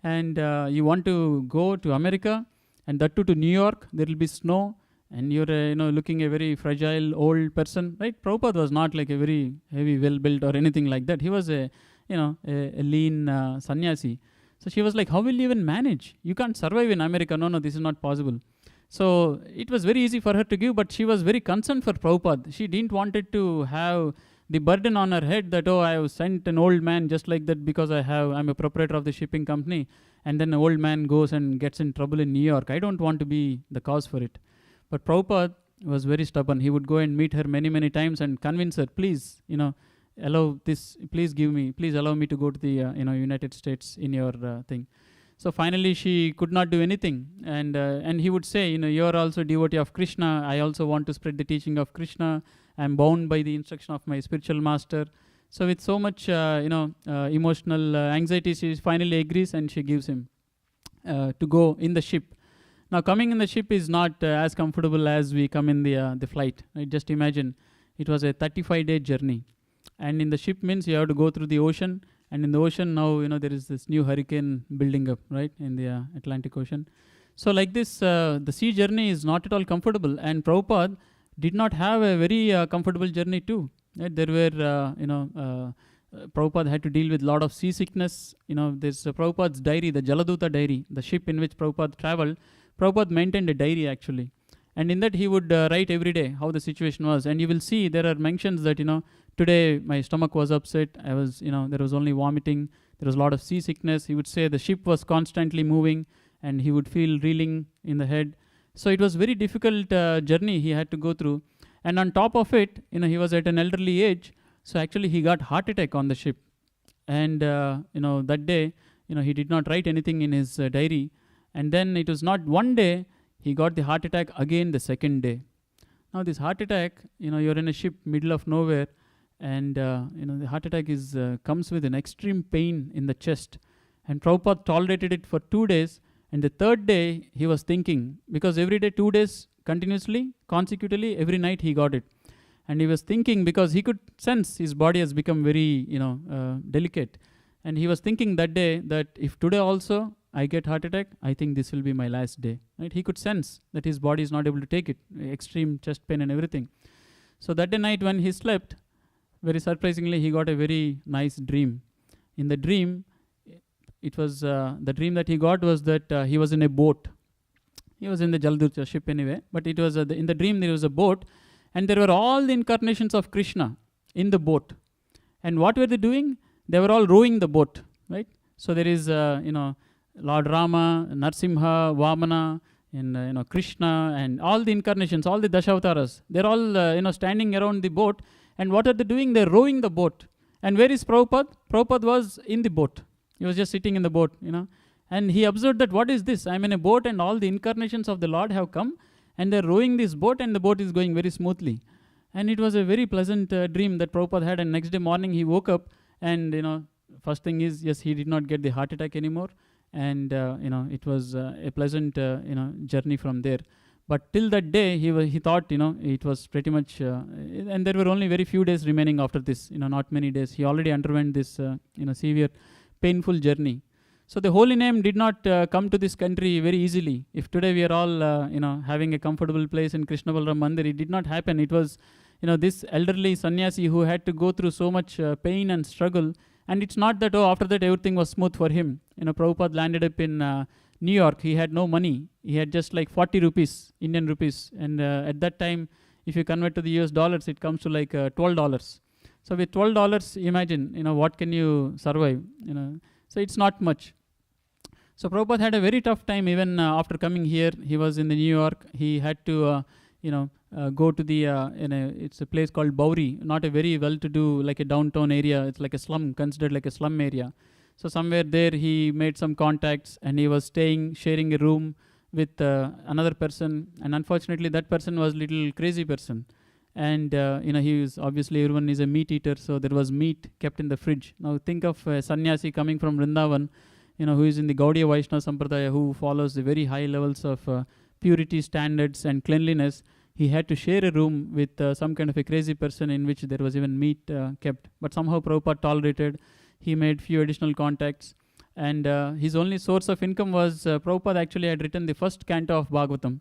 And you want to go to America, and that too to New York, there will be snow, and you're looking a very fragile old person, right? Prabhupada was not like a very heavy, well-built or anything like that. He was a lean sannyasi. So she was like, how will you even manage? You can't survive in America. No, this is not possible. So it was very easy for her to give, but she was very concerned for Prabhupada. She didn't want it to have the burden on her head that, I have sent an old man just like that because I'm a proprietor of the shipping company, and then an old man goes and gets in trouble in New York. I don't want to be the cause for it. But Prabhupada was very stubborn. He would go and meet her many, many times and convince her, please, allow this, please allow me to go to the, United States in your thing. So finally she could not do anything. And he would say, you're also devotee of Krishna. I also want to spread the teaching of Krishna. I'm bound by the instruction of my spiritual master. So with so much, emotional anxiety, she finally agrees and she gives him to go in the ship. Now coming in the ship is not as comfortable as we come in the flight. Right? Just imagine, it was a 35-day journey. And in the ship means you have to go through the ocean. And in the ocean now, there is this new hurricane building up, right, in the Atlantic Ocean. So like this, the sea journey is not at all comfortable. And Prabhupada did not have a very comfortable journey too. Right? There were, Prabhupada had to deal with a lot of seasickness. There's Prabhupada's diary, the Jaladuta diary, the ship in which Prabhupada traveled. Prabhupada maintained a diary actually. And in that he would write every day how the situation was. And you will see there are mentions that, today my stomach was upset. I was, there was only vomiting. There was a lot of seasickness. He would say the ship was constantly moving and he would feel reeling in the head. So it was very difficult journey he had to go through. And on top of it, he was at an elderly age. So actually he got heart attack on the ship. And, that day, he did not write anything in his diary. And then it was not one day, he got the heart attack again the second day. Now this heart attack, you're in a ship middle of nowhere. And, the heart attack comes with an extreme pain in the chest. And Prabhupada tolerated it for 2 days. And the third day, he was thinking, because every day, 2 days continuously, consecutively, every night he got it. And he was thinking, because he could sense his body has become very, delicate. And he was thinking that day that if today also I get heart attack, I think this will be my last day. Right? He could sense that his body is not able to take it, extreme chest pain and everything. So that day night when he slept, very surprisingly, he got a very nice dream. In the dream, it was the dream that he got was that he was in a boat. He was in the Jaldurcha ship anyway, but it was in the dream there was a boat, and there were all the incarnations of Krishna in the boat. And what were they doing? They were all rowing the boat, right? So there is, Lord Rama, Narsimha, Vamana, and Krishna, and all the incarnations, all the Dashavataras. They're all standing around the boat, and what are they doing? They're rowing the boat. And where is Prabhupada? Prabhupada was in the boat. He was just sitting in the boat, and he observed that, what is this? I'm in a boat, and all the incarnations of the Lord have come, and they're rowing this boat, and the boat is going very smoothly. And it was a very pleasant dream that Prabhupada had. And next day morning he woke up, and first thing is, yes, he did not get the heart attack anymore, and it was a pleasant journey from there. But till that day he thought it was pretty much, and there were only very few days remaining after this. Not many days. He already underwent this severe, painful journey. So the holy name did not come to this country very easily. If today we are all having a comfortable place in Krishna Balaram Mandir, it did not happen. It was this elderly sannyasi who had to go through so much pain and struggle. And it's not that, after that everything was smooth for him. Prabhupada landed up in New York. He had no money. He had just like 40 rupees, Indian rupees. And at that time, if you convert to the US dollars, it comes to like $12. So with $12, imagine, what can you survive? So it's not much. So Prabhupada had a very tough time even after coming here. He was in the New York. He had to, go to the, it's a place called Bowery, not a very well-to-do, like a downtown area. It's like a slum, considered like a slum area. So somewhere there he made some contacts, and he was sharing a room with another person. And unfortunately, that person was a little crazy person. And, he was, obviously everyone is a meat eater, so there was meat kept in the fridge. Now think of a sannyasi coming from Vrindavan, who is in the Gaudiya Vaishnava Sampradaya, who follows the very high levels of purity standards and cleanliness. He had to share a room with some kind of a crazy person in which there was even meat kept. But somehow Prabhupada tolerated. He made few additional contacts. And his only source of income was, Prabhupada actually had written the first canto of Bhagavatam.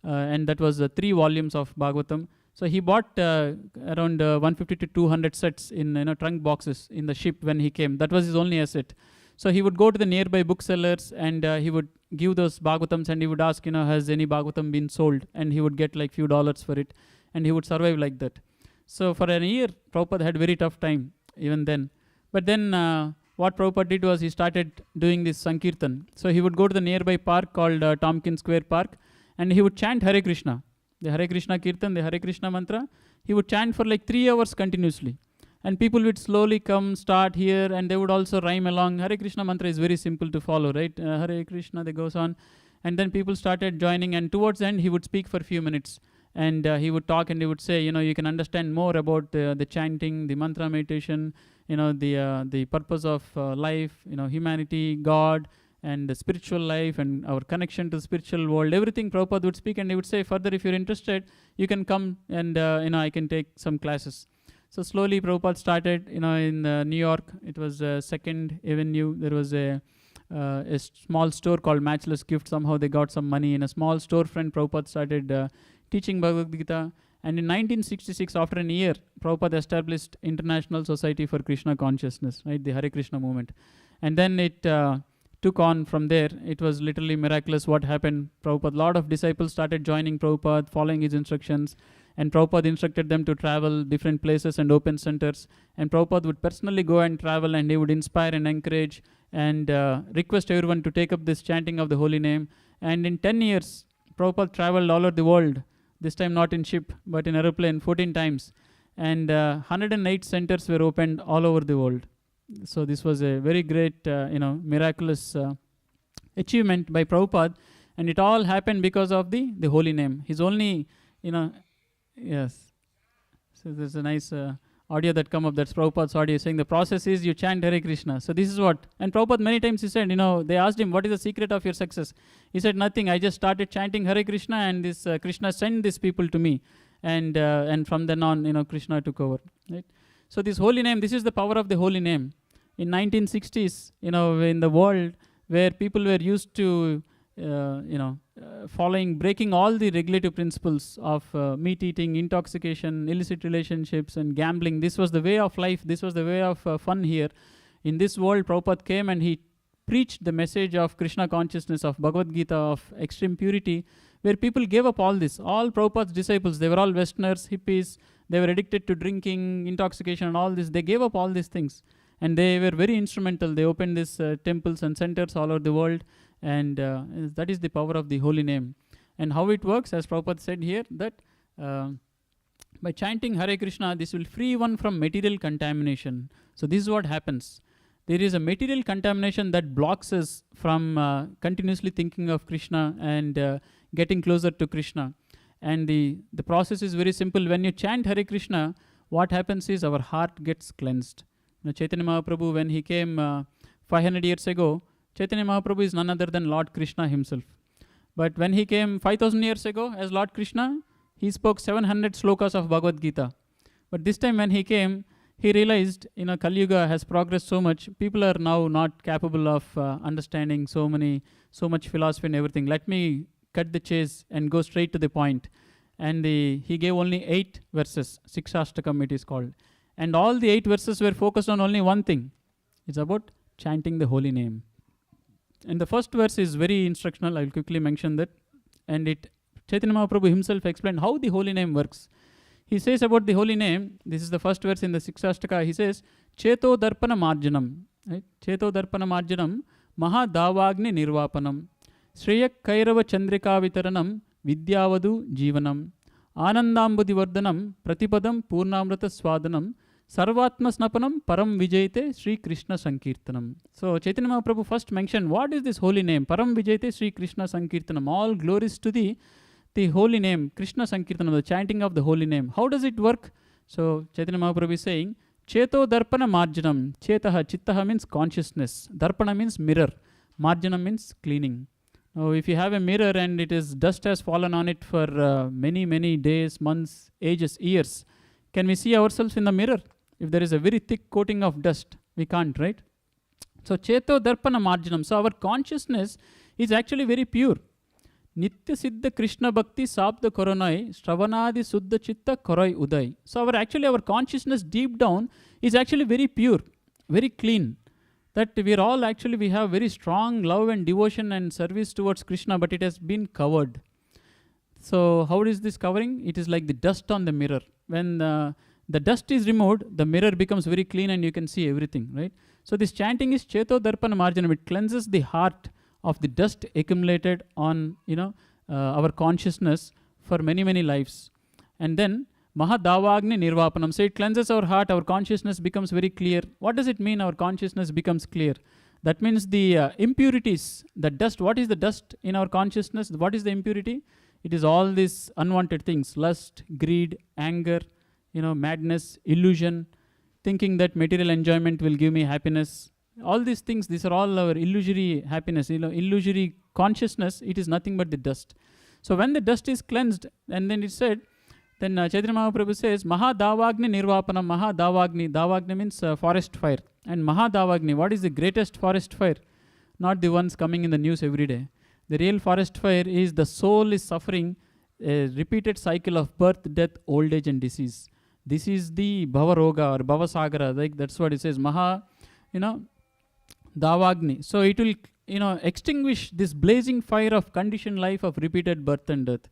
And that was 3 volumes of Bhagavatam. So he bought around 150 to 200 sets in trunk boxes in the ship when he came. That was his only asset. So he would go to the nearby booksellers, and he would give those Bhagavatams, and he would ask, has any Bhagavatam been sold? And he would get like few dollars for it, and he would survive like that. So for a year, Prabhupada had very tough time even then. But then what Prabhupada did was he started doing this Sankirtan. So he would go to the nearby park called Tompkins Square Park, and he would chant Hare Krishna. The Hare Krishna Kirtan, the Hare Krishna mantra, he would chant for like 3 hours continuously. And people would slowly start here, and they would also rhyme along. Hare Krishna mantra is very simple to follow, right? Hare Krishna, that goes on. And then people started joining, and towards the end, he would speak for a few minutes. And he would talk, and he would say, you can understand more about the chanting, the mantra meditation, the purpose of life, humanity, God, and the spiritual life, and our connection to the spiritual world. Everything Prabhupada would speak, and he would say, further, if you're interested, you can come, and I can take some classes. So slowly Prabhupada started, in New York. It was 2nd Avenue. There was a small store called Matchless Gift. Somehow they got some money. In a small storefront, Prabhupada started teaching Bhagavad Gita. And in 1966, after a year, Prabhupada established International Society for Krishna Consciousness, right, the Hare Krishna movement. And then it took on from there. It was literally miraculous what happened. Prabhupada, a lot of disciples started joining Prabhupada, following his instructions. And Prabhupada instructed them to travel different places and open centers. And Prabhupada would personally go and travel, and he would inspire and encourage and request everyone to take up this chanting of the holy name. And in 10 years, Prabhupada traveled all over the world, this time not in ship, but in aeroplane, 14 times. And 108 centers were opened all over the world. So this was a very great, miraculous achievement by Prabhupada. And it all happened because of the holy name. His only, yes. So there's a nice audio that come up. That's Prabhupada's audio saying the process is you chant Hare Krishna. So this is what. And Prabhupada many times he said, they asked him, what is the secret of your success? He said, nothing. I just started chanting Hare Krishna, and this Krishna sent these people to me. And from then on, Krishna took over. Right? So this holy name, this is the power of the holy name. In 1960s, in the world where people were used to, breaking all the regulative principles of meat eating, intoxication, illicit relationships, and gambling. This was the way of life. This was the way of fun here. In this world, Prabhupada came, and he preached the message of Krishna consciousness, of Bhagavad Gita, of extreme purity, where people gave up all this. All Prabhupada's disciples, they were all Westerners, hippies, they were addicted to drinking, intoxication and all this. They gave up all these things. And they were very instrumental. They opened these temples and centers all over the world. And that is the power of the holy name. And how it works, as Prabhupada said here, that by chanting Hare Krishna, this will free one from material contamination. So this is what happens. There is a material contamination that blocks us from continuously thinking of Krishna and getting closer to Krishna. And the process is very simple. When you chant Hare Krishna, what happens is our heart gets cleansed. Now, Chaitanya Mahaprabhu, when he came 500 years ago, Chaitanya Mahaprabhu is none other than Lord Krishna himself. But when he came 5000 years ago as Lord Krishna, he spoke 700 slokas of Bhagavad Gita. But this time when he came, he realized, Kali Yuga has progressed so much. People are now not capable of understanding so much philosophy and everything. Let me cut the chase and go straight to the point. And he gave only 8 verses. Sikshastakam it is called. And all the 8 verses were focused on only one thing. It's about chanting the holy name. And the first verse is very instructional. I will quickly mention that. And Chaitanya Mahaprabhu himself explained how the holy name works. He says about the holy name, this is the first verse in the Sikshastaka, he says, Cheto Darpana Marjanam. Right? Cheto Darpana Marjanam, Maha Davagni Nirvapanam, Shreyak Kairava Chandrika Vitaranam, Vidyavadu Jivanam, Anandambudi Vardhanam, Pratipadam Purnamrata Swadanam, Sarvatma Snapanam Param Vijayate Sri Krishna Sankirtanam. So Chaitanya Mahaprabhu first mentioned what is this holy name? Param Vijayate Sri Krishna Sankirtanam. All glories to the holy name, Krishna Sankirtanam, the chanting of the holy name. How does it work? So Chaitanya Mahaprabhu is saying, Cheto Darpana Marjanam. Chetaha, Chittaha means consciousness. Darpana means mirror. Marjanam means cleaning. Now if you have a mirror and dust has fallen on it for many days, months, ages, years, can we see ourselves in the mirror? If there is a very thick coating of dust, we can't, right? So, Cheto Darpana Marjanam. So, our consciousness is actually very pure. Nitya Siddha Krishna Bhakti Sabda Koronai Shravanadi Suddha Chitta Korai Udai. So, our consciousness deep down is actually very pure, very clean. That we have very strong love and devotion and service towards Krishna, but it has been covered. So, how is this covering? It is like the dust on the mirror. When the dust is removed, the mirror becomes very clean and you can see everything, right? So this chanting is Cheto Darpana Marjanam. It cleanses the heart of the dust accumulated on, our consciousness for many lives. And then Mahadavagni Nirvapanam. So it cleanses our heart, our consciousness becomes very clear. What does it mean our consciousness becomes clear? That means the impurities, the dust. What is the dust in our consciousness? What is the impurity? It is all these unwanted things, lust, greed, anger, madness, illusion, thinking that material enjoyment will give me happiness. All these things, these are all our illusory happiness, illusory consciousness. It is nothing but the dust. So when the dust is cleansed, and then it said, then Chaitanya Mahaprabhu says, Mahadavagni Nirvapanam. Mahadavagni. Davagni means forest fire. And Mahadavagni, what is the greatest forest fire? Not the ones coming in the news every day. The real forest fire is the soul is suffering a repeated cycle of birth, death, old age and disease. This is the Bhava Roga or Bhava Sagara, like that's what it says, Maha, Davagni. So it will, extinguish this blazing fire of conditioned life of repeated birth and death.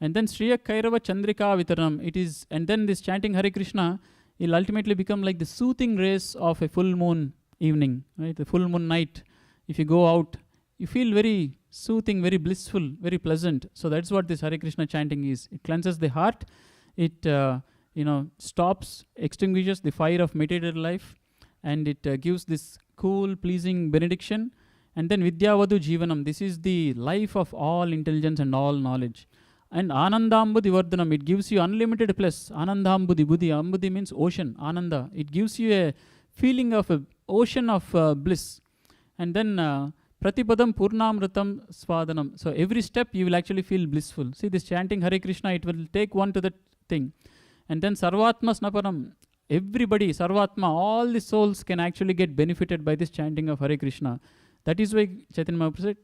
And then Shriya Kairava Chandrika Vitaranam, it is, and then this chanting Hare Krishna will ultimately become like the soothing rays of a full moon evening, right? The full moon night. If you go out, you feel very soothing, very blissful, very pleasant. So that's what this Hare Krishna chanting is. It cleanses the heart. It, stops, extinguishes the fire of material life, and it gives this cool, pleasing benediction. And then Vidyavadu Jivanam. This is the life of all intelligence and all knowledge. And Anandambudi Vardhanam. It gives you unlimited bliss. Anandambudi, Buddhi. Ambudi means ocean. Ananda. It gives you a feeling of an ocean of bliss. And then Pratipadam Purnamritam Swadanam. So every step you will actually feel blissful. See this chanting Hare Krishna, it will take one to that thing. And then Sarvatma Snapanam. Everybody, Sarvatma, all the souls can actually get benefited by this chanting of Hare Krishna. That is why Chaitanya Mahaprabhu said,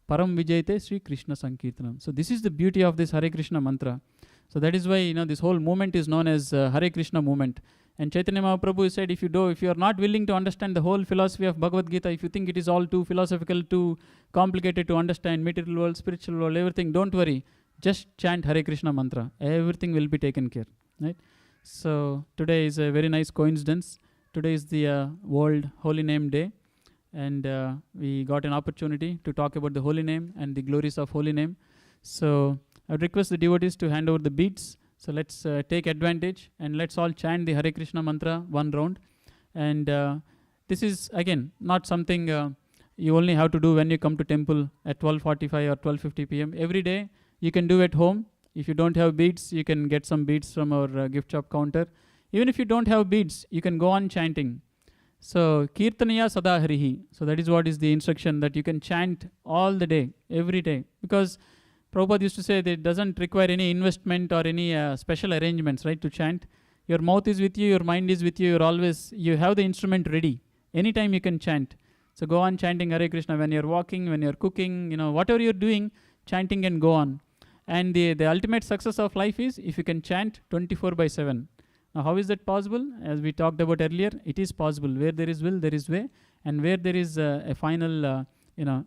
Param Vijayate Sri Krishna Sankirtanam. So this is the beauty of this Hare Krishna mantra. So that is why, this whole movement is known as Hare Krishna movement. And Chaitanya Mahaprabhu said, if you are not willing to understand the whole philosophy of Bhagavad Gita, if you think it is all too philosophical, too complicated to understand, material world, spiritual world, everything, don't worry. Just chant Hare Krishna mantra. Everything will be taken care. Right? So today is a very nice coincidence. Today is the World Holy Name Day. And we got an opportunity to talk about the holy name and the glories of holy name. So I would request the devotees to hand over the beads. So let's take advantage and let's all chant the Hare Krishna mantra one round. And this is again not something you only have to do when you come to temple at 12:45 or 12:50 p.m. Every day you can do at home. If you don't have beads, you can get some beads from our gift shop counter. Even if you don't have beads, you can go on chanting. So Kirtanaya Sada Harihi. So that is what is the instruction, that you can chant all the day, every day. Because Prabhupada used to say that it doesn't require any investment or any special arrangements, right, to chant. Your mouth is with you, your mind is with you, you have the instrument ready. Anytime you can chant. So go on chanting Hare Krishna when you're walking, when you're cooking, whatever you're doing, chanting can go on. And the ultimate success of life is if you can chant 24/7. Now, how is that possible? As we talked about earlier, it is possible. Where there is will, there is way. And where there is a final,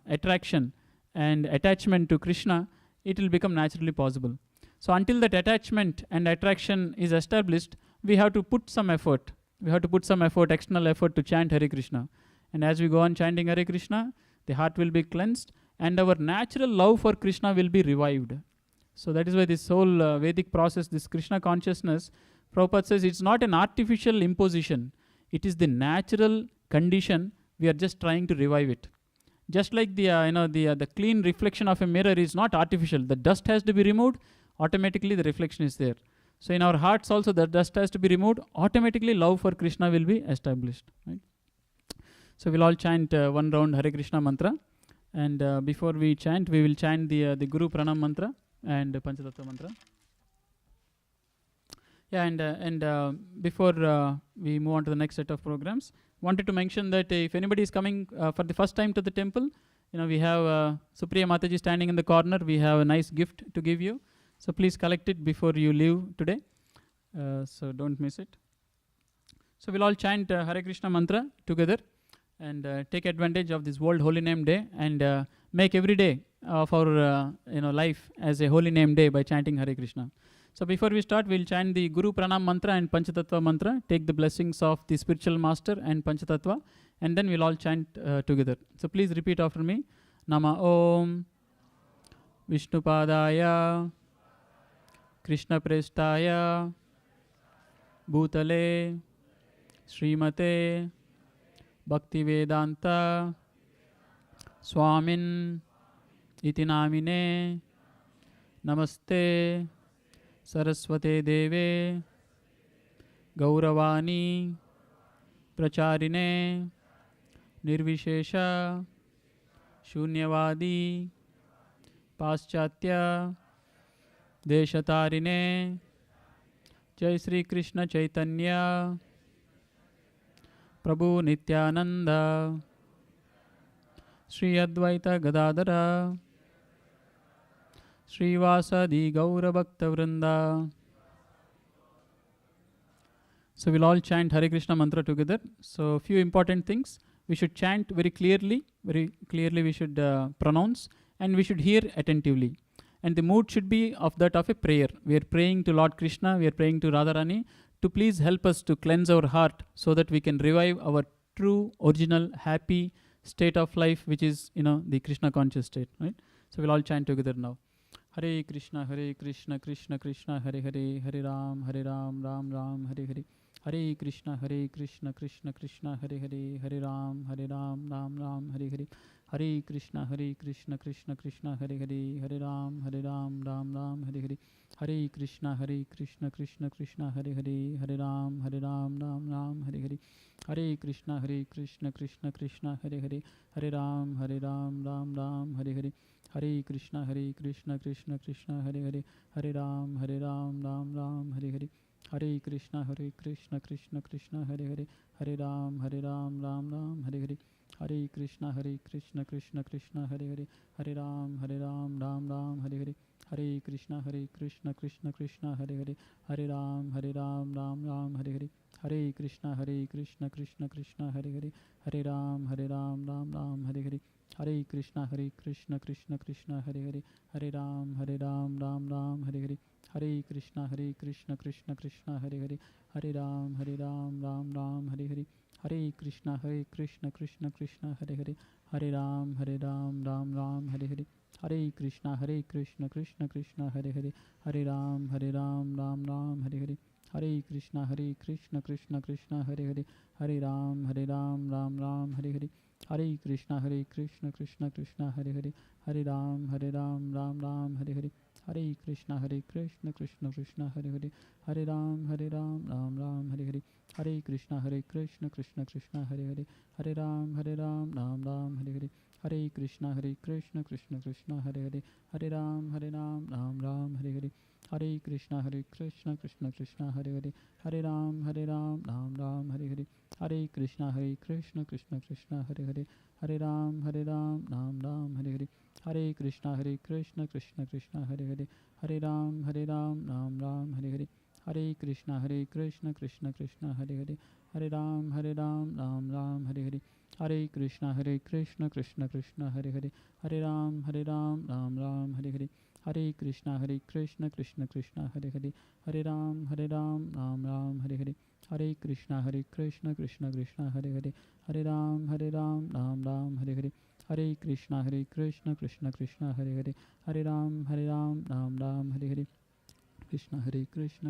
attraction and attachment to Krishna, it will become naturally possible. So until that attachment and attraction is established, we have to put some effort. We have to put some effort, external effort, to chant Hare Krishna. And as we go on chanting Hare Krishna, the heart will be cleansed and our natural love for Krishna will be revived. So that is why this whole Vedic process, this Krishna consciousness, Prabhupada says it's not an artificial imposition. It is the natural condition. We are just trying to revive it. Just like the clean reflection of a mirror is not artificial. The dust has to be removed. Automatically the reflection is there. So in our hearts also the dust has to be removed. Automatically love for Krishna will be established. Right? So we'll all chant one round Hare Krishna mantra. And before we chant, we will chant the Guru Pranam mantra and Panchatattva mantra. Yeah, and before we move on to the next set of programs, wanted to mention that if anybody is coming for the first time to the temple, we have Supriya Mataji standing in the corner. We have a nice gift to give you. So please collect it before you leave today. So don't miss it. So we'll all chant Hare Krishna mantra together and take advantage of this World Holy Name Day and make every day of our life as a Holy Name Day by chanting Hare Krishna. So before we start, we'll chant the Guru Pranam mantra and Panchatattva mantra, take the blessings of the spiritual master and Panchatattva, and then we'll all chant together. So please repeat after me. Nama Om Vishnupadaya Krishna Prestaya Bhutale Srimate Bhaktivedanta Swamin Iti Namine Namaste Saraswate Deve Gauravani Pracharine Nirvishesha Shunyavadi Paschatya Deshatarine Jai Sri Krishna Chaitanya Prabhu Nityananda Sri Advaita Gadadara Srivasadi Gaura Bhakta Vrinda. So we'll all chant Hare Krishna mantra together. So a few important things. We should chant very clearly we should pronounce, and we should hear attentively. And the mood should be of that of a prayer. We are praying to Lord Krishna, we are praying to Radharani to please help us to cleanse our heart so that we can revive our true, original, happy state of life, which is, the Krishna conscious state, right? So we'll all chant together now. Hare Krishna, Krishna Krishna, Hare Hare, Hare Ram, Ram Ram, Hare Hare. Hare Krishna, Krishna Krishna, Hare Hare, Hare Ram, Ram Ram, Hare Hare. Hare Krishna, Krishna Krishna, Hare Hare, Hare Ram, Ram Ram, Hare Hare. Hare Krishna, Krishna Krishna, Hare Hare, Hare Ram, Ram Ram, Hare Hare. Hare Krishna, Krishna Krishna, Hare Hare, Hare Ram, Ram Ram, Hare Hare. Hare Krishna, Krishna Krishna, Hare Hare, Hare Ram, Ram Ram, Hare Hare. Hare Krishna, Krishna Krishna, Hare Hare, Hare Ram, Ram Ram, Hare Hare. Hare Krishna Krishna Krishna Hare Hare, Hare Ram Ram Ram Hare Hare, Hare Krishna Krishna Krishna Hare Hare, Hare Ram Ram Ram Hare Hare, Hare Krishna Krishna Krishna Hare Hare, Hare Ram Ram Ram Hare Hare, Hare Krishna Krishna Krishna Hare Hare, Hare Ram Ram Ram Hare Hare, Hare Krishna Krishna Krishna Hare Hare, Hare Ram Ram Ram Hare Hare, Hare Krishna Krishna Krishna Hare Hare, Hare Ram Ram Ram Hare Hare, Hare Krishna Krishna Krishna Hare Hare, Hare Ram Ram Ram Hare Hare, Hare Krishna Krishna Krishna Hare Hare, Hare Ram Ram Ram Hare Hare, Hare Krishna Krishna Krishna Hare Hare, Hare Ram Ram Ram Hare Hare, Hare Krishna Krishna Krishna Hare Hare, Hare Ram Ram Ram Hare Hare, Hare Krishna Krishna Krishna Hare Hare, Hare Ram Ram Ram Hare Hare, Hare Krishna Krishna Krishna Hare Hare, Hare Ram Ram Ram Hare Hare, Hare Krishna Krishna Krishna Hare Hare, Hare Ram Ram Ram Hare Hare, Hare Krishna Krishna Krishna Hare Hare, Hare Ram Ram Ram Hare Hare, Hare Krishna Krishna Krishna Hare Hare, Hare Ram Ram Ram Hare Hare, Hare Krishna Krishna Krishna Hare Hare, Hare Ram Ram Ram Hare Hare, Hare Krishna Krishna Krishna Hare Hare, Hare Ram Ram Ram Hare Hare, Hare Krishna Krishna Krishna Hare Hare, Hare Ram Ram Ram Hare Hare, Hare Krishna Krishna Krishna Hare Hare, Hare Ram Ram Ram Hare Hare, Hare Krishna Krishna Krishna Hare Hare, Hare Ram Ram Ram Hare Hare, Krishna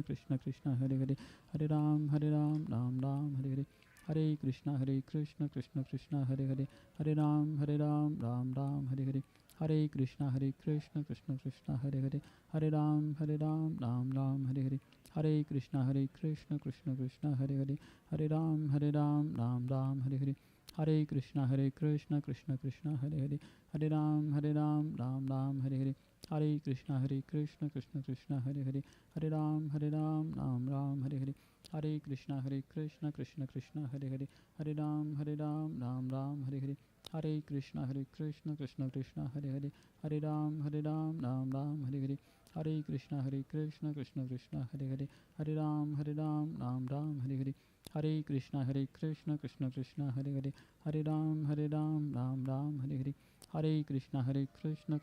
Krishna Krishna Hare Hare, Hare Ram Ram Ram Hare Hare, Hare Krishna Krishna Krishna Hare Hare, Hare Ram Ram Ram Hare Hare, Hare Krishna Krishna Krishna Hare Hare, Hare Ram Ram Ram Hare Hare, Hare Krishna Krishna Krishna Hare Hare, Hare Ram Ram Ram Hare Hare, Hare Krishna Krishna Krishna Hare Hare, Hare Ram Ram Ram Hare Hare, Hare Krishna Krishna Krishna Hare Hare, Hare Ram Ram Ram Hare Hare, Hare Krishna Krishna Krishna Hare Hare, Hare Ram Ram Ram Hare Hare, Hare Krishna Krishna Krishna Hare Hare, Hare Ram Ram Ram Hare Hare, Hare Krishna Krishna Krishna Hare Hare, Hare Ram Ram Ram Hare Hare, Hare Krishna Krishna Krishna Hare Hare, Hare Ram Ram Ram Hare Hare, Hare Krishna Krishna